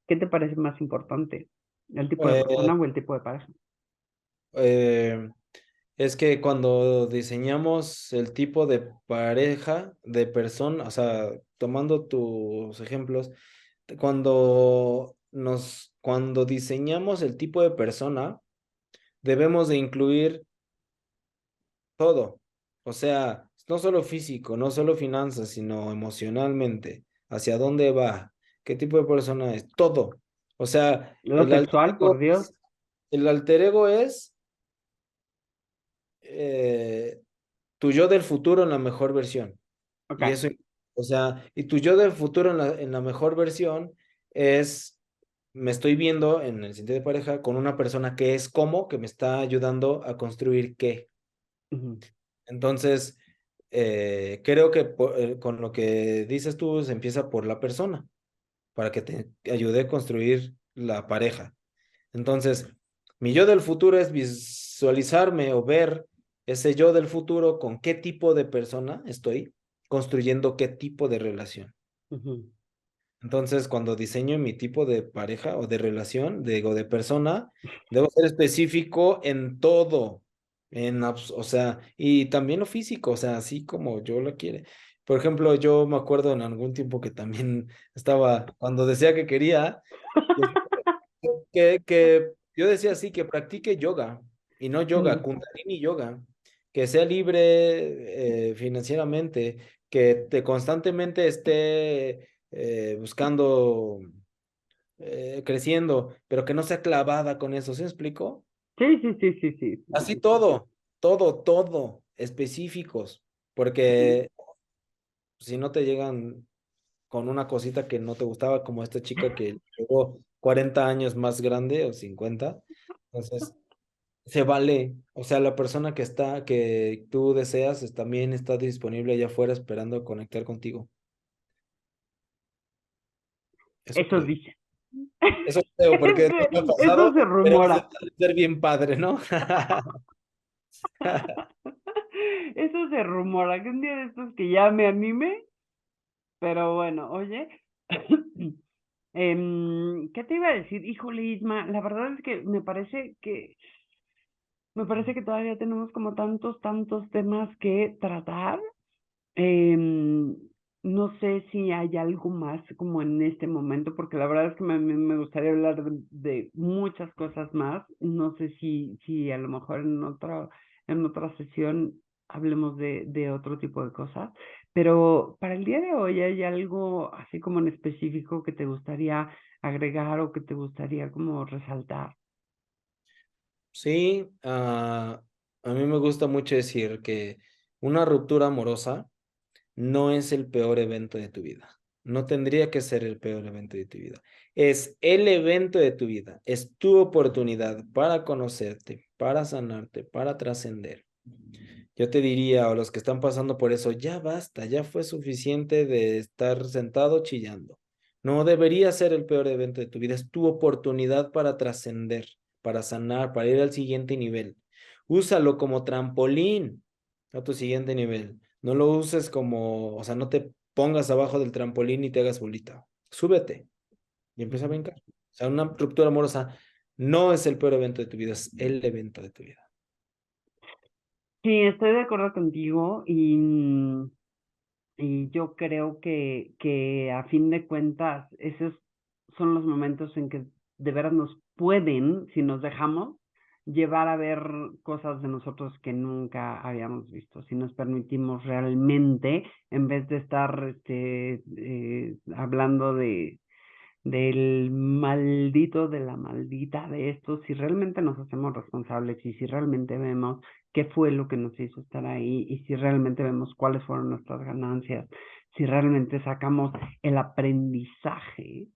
[SPEAKER 1] ¿qué te parece más importante? ¿El tipo de
[SPEAKER 2] Eh,
[SPEAKER 1] persona o el tipo de pareja?
[SPEAKER 2] eh, es que cuando diseñamos el tipo de pareja, de persona, o sea, tomando tus ejemplos, cuando diseñamos el tipo de persona, debemos de incluir todo. O sea, no solo físico, no solo finanzas, sino emocionalmente. ¿Hacia dónde va? ¿Qué tipo de persona es? Todo. O sea,
[SPEAKER 1] Lo sexual, por Dios.
[SPEAKER 2] el alter ego es eh, tu yo del futuro en la mejor versión.
[SPEAKER 1] Ok.
[SPEAKER 2] Y eso, o sea, y tu yo del futuro en la mejor versión es, me estoy viendo en el sentido de pareja con una persona que es como, que me está ayudando a construir qué.
[SPEAKER 1] Ujú,
[SPEAKER 2] Entonces, creo que con lo que dices tú se empieza por la persona, para que te ayude a construir la pareja. Entonces, mi yo del futuro es visualizarme o ver ese yo del futuro con qué tipo de persona estoy construyendo qué tipo de relación.
[SPEAKER 1] ujú.
[SPEAKER 2] Entonces, cuando diseño mi tipo de pareja o de relación, o de persona, debo ser específico en todo, o sea, y también lo físico, o sea, así como yo lo quiere. Por ejemplo, yo me acuerdo en algún tiempo que también estaba, cuando decía que quería, que yo decía así, que practique yoga, y no yoga,
[SPEAKER 1] Mm.
[SPEAKER 2] Kundalini yoga, que sea libre financieramente, que te constantemente esté buscando, creciendo, pero que no sea clavada con eso, ¿sí me explico?
[SPEAKER 1] Sí, sí, sí, sí, sí.
[SPEAKER 2] Así todo, específicos, porque si no te llegan con una cosita que no te gustaba, como esta chica que llegó 40 años más grande o 50. Entonces se vale, o sea, la persona que tú deseas también está disponible allá afuera esperando conectar contigo. Eso
[SPEAKER 1] Eso
[SPEAKER 2] creo.
[SPEAKER 1] dice.
[SPEAKER 2] Eso creo, porque no me ha
[SPEAKER 1] Eso
[SPEAKER 2] pasado,
[SPEAKER 1] se
[SPEAKER 2] pero
[SPEAKER 1] rumora.
[SPEAKER 2] debe ser bien padre, ¿no?
[SPEAKER 1] Eso se rumora. Que un día de estos que ya me anime. Pero bueno, oye. ¿Qué te iba a decir? Híjole, Isma, la verdad es que me parece que todavía tenemos como tantos temas que tratar. Em, no sé si hay algo más como en este momento, porque la verdad es que me gustaría hablar de muchas cosas más. No sé si a lo mejor en otra sesión hablemos de otro tipo de cosas, pero para el día de hoy, ¿hay algo así como en específico que te gustaría agregar o que te gustaría como resaltar?
[SPEAKER 2] Sí, a mí me gusta mucho decir que una ruptura amorosa no es el peor evento de tu vida. No tendría que ser el peor evento de tu vida. Es el evento de tu vida. Es tu oportunidad para conocerte, para sanarte, para trascender. Yo te diría a los que están pasando por eso, ya basta, ya fue suficiente de estar sentado chillando. No debería ser el peor evento de tu vida. Es tu oportunidad para trascender, para sanar, para ir al siguiente nivel. Úsalo como trampolín a tu siguiente nivel. No lo uses como, o sea, no te pongas abajo del trampolín y te hagas bolita. Súbete y empieza a
[SPEAKER 1] Ujú.
[SPEAKER 2] brincar. O sea, una ruptura amorosa no es el peor evento de tu vida, es el evento de tu vida.
[SPEAKER 1] Sí, estoy de acuerdo contigo y yo creo que a fin de cuentas esos son los momentos en que de veras nos pueden, si nos dejamos, llevar a ver cosas de nosotros que nunca habíamos visto, si nos permitimos realmente, en vez de estar hablando del maldito, de la maldita de esto, si realmente nos hacemos responsables y si realmente vemos qué fue lo que nos hizo estar ahí y si realmente vemos cuáles fueron nuestras ganancias, si realmente sacamos el aprendizaje,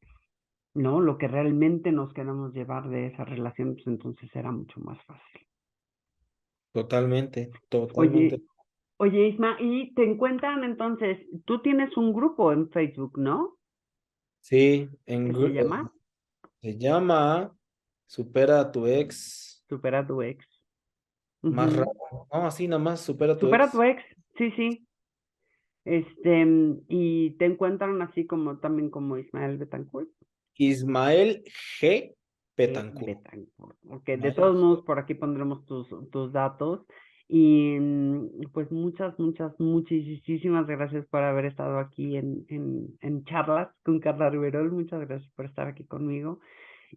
[SPEAKER 1] ¿no? Lo que realmente nos queremos llevar de esa relación, pues entonces será mucho más fácil.
[SPEAKER 2] Totalmente, totalmente.
[SPEAKER 1] Oye, oye, Isma, y te encuentran entonces, tú tienes un grupo en Facebook, ¿no?
[SPEAKER 2] Sí,
[SPEAKER 1] ¿Qué se llama?
[SPEAKER 2] se llama Supera a tu ex
[SPEAKER 1] Supera a tu ex.
[SPEAKER 2] más
[SPEAKER 1] Ujú.
[SPEAKER 2] rápido. No, así nada más, supera a tu
[SPEAKER 1] Supera a tu
[SPEAKER 2] ex.
[SPEAKER 1] ex, sí, sí. Y te encuentran así como también como Ismael Betancourt.
[SPEAKER 2] Ismael G. Betancourt.
[SPEAKER 1] Betancourt. Ok, de
[SPEAKER 2] Ismael.
[SPEAKER 1] todos modos, por aquí pondremos tus datos. Y pues muchísimas gracias por haber estado aquí en charlas con Carla Riverol. Muchas gracias por estar aquí conmigo.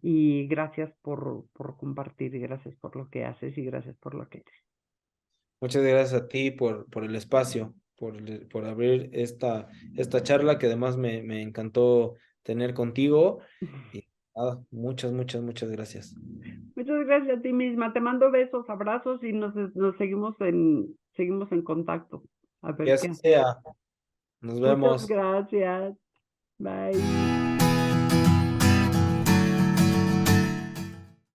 [SPEAKER 1] Y gracias por compartir, y gracias por lo que haces y gracias por lo que eres.
[SPEAKER 2] Muchas gracias a ti por el espacio, por abrir esta charla que además me encantó tener contigo. Y nada, muchas gracias.
[SPEAKER 1] Muchas gracias a ti misma. Te mando besos, abrazos y nos seguimos en contacto. A
[SPEAKER 2] Que
[SPEAKER 1] ver
[SPEAKER 2] así
[SPEAKER 1] qué.
[SPEAKER 2] sea. Nos
[SPEAKER 1] Muchas
[SPEAKER 2] vemos.
[SPEAKER 1] gracias. Bye.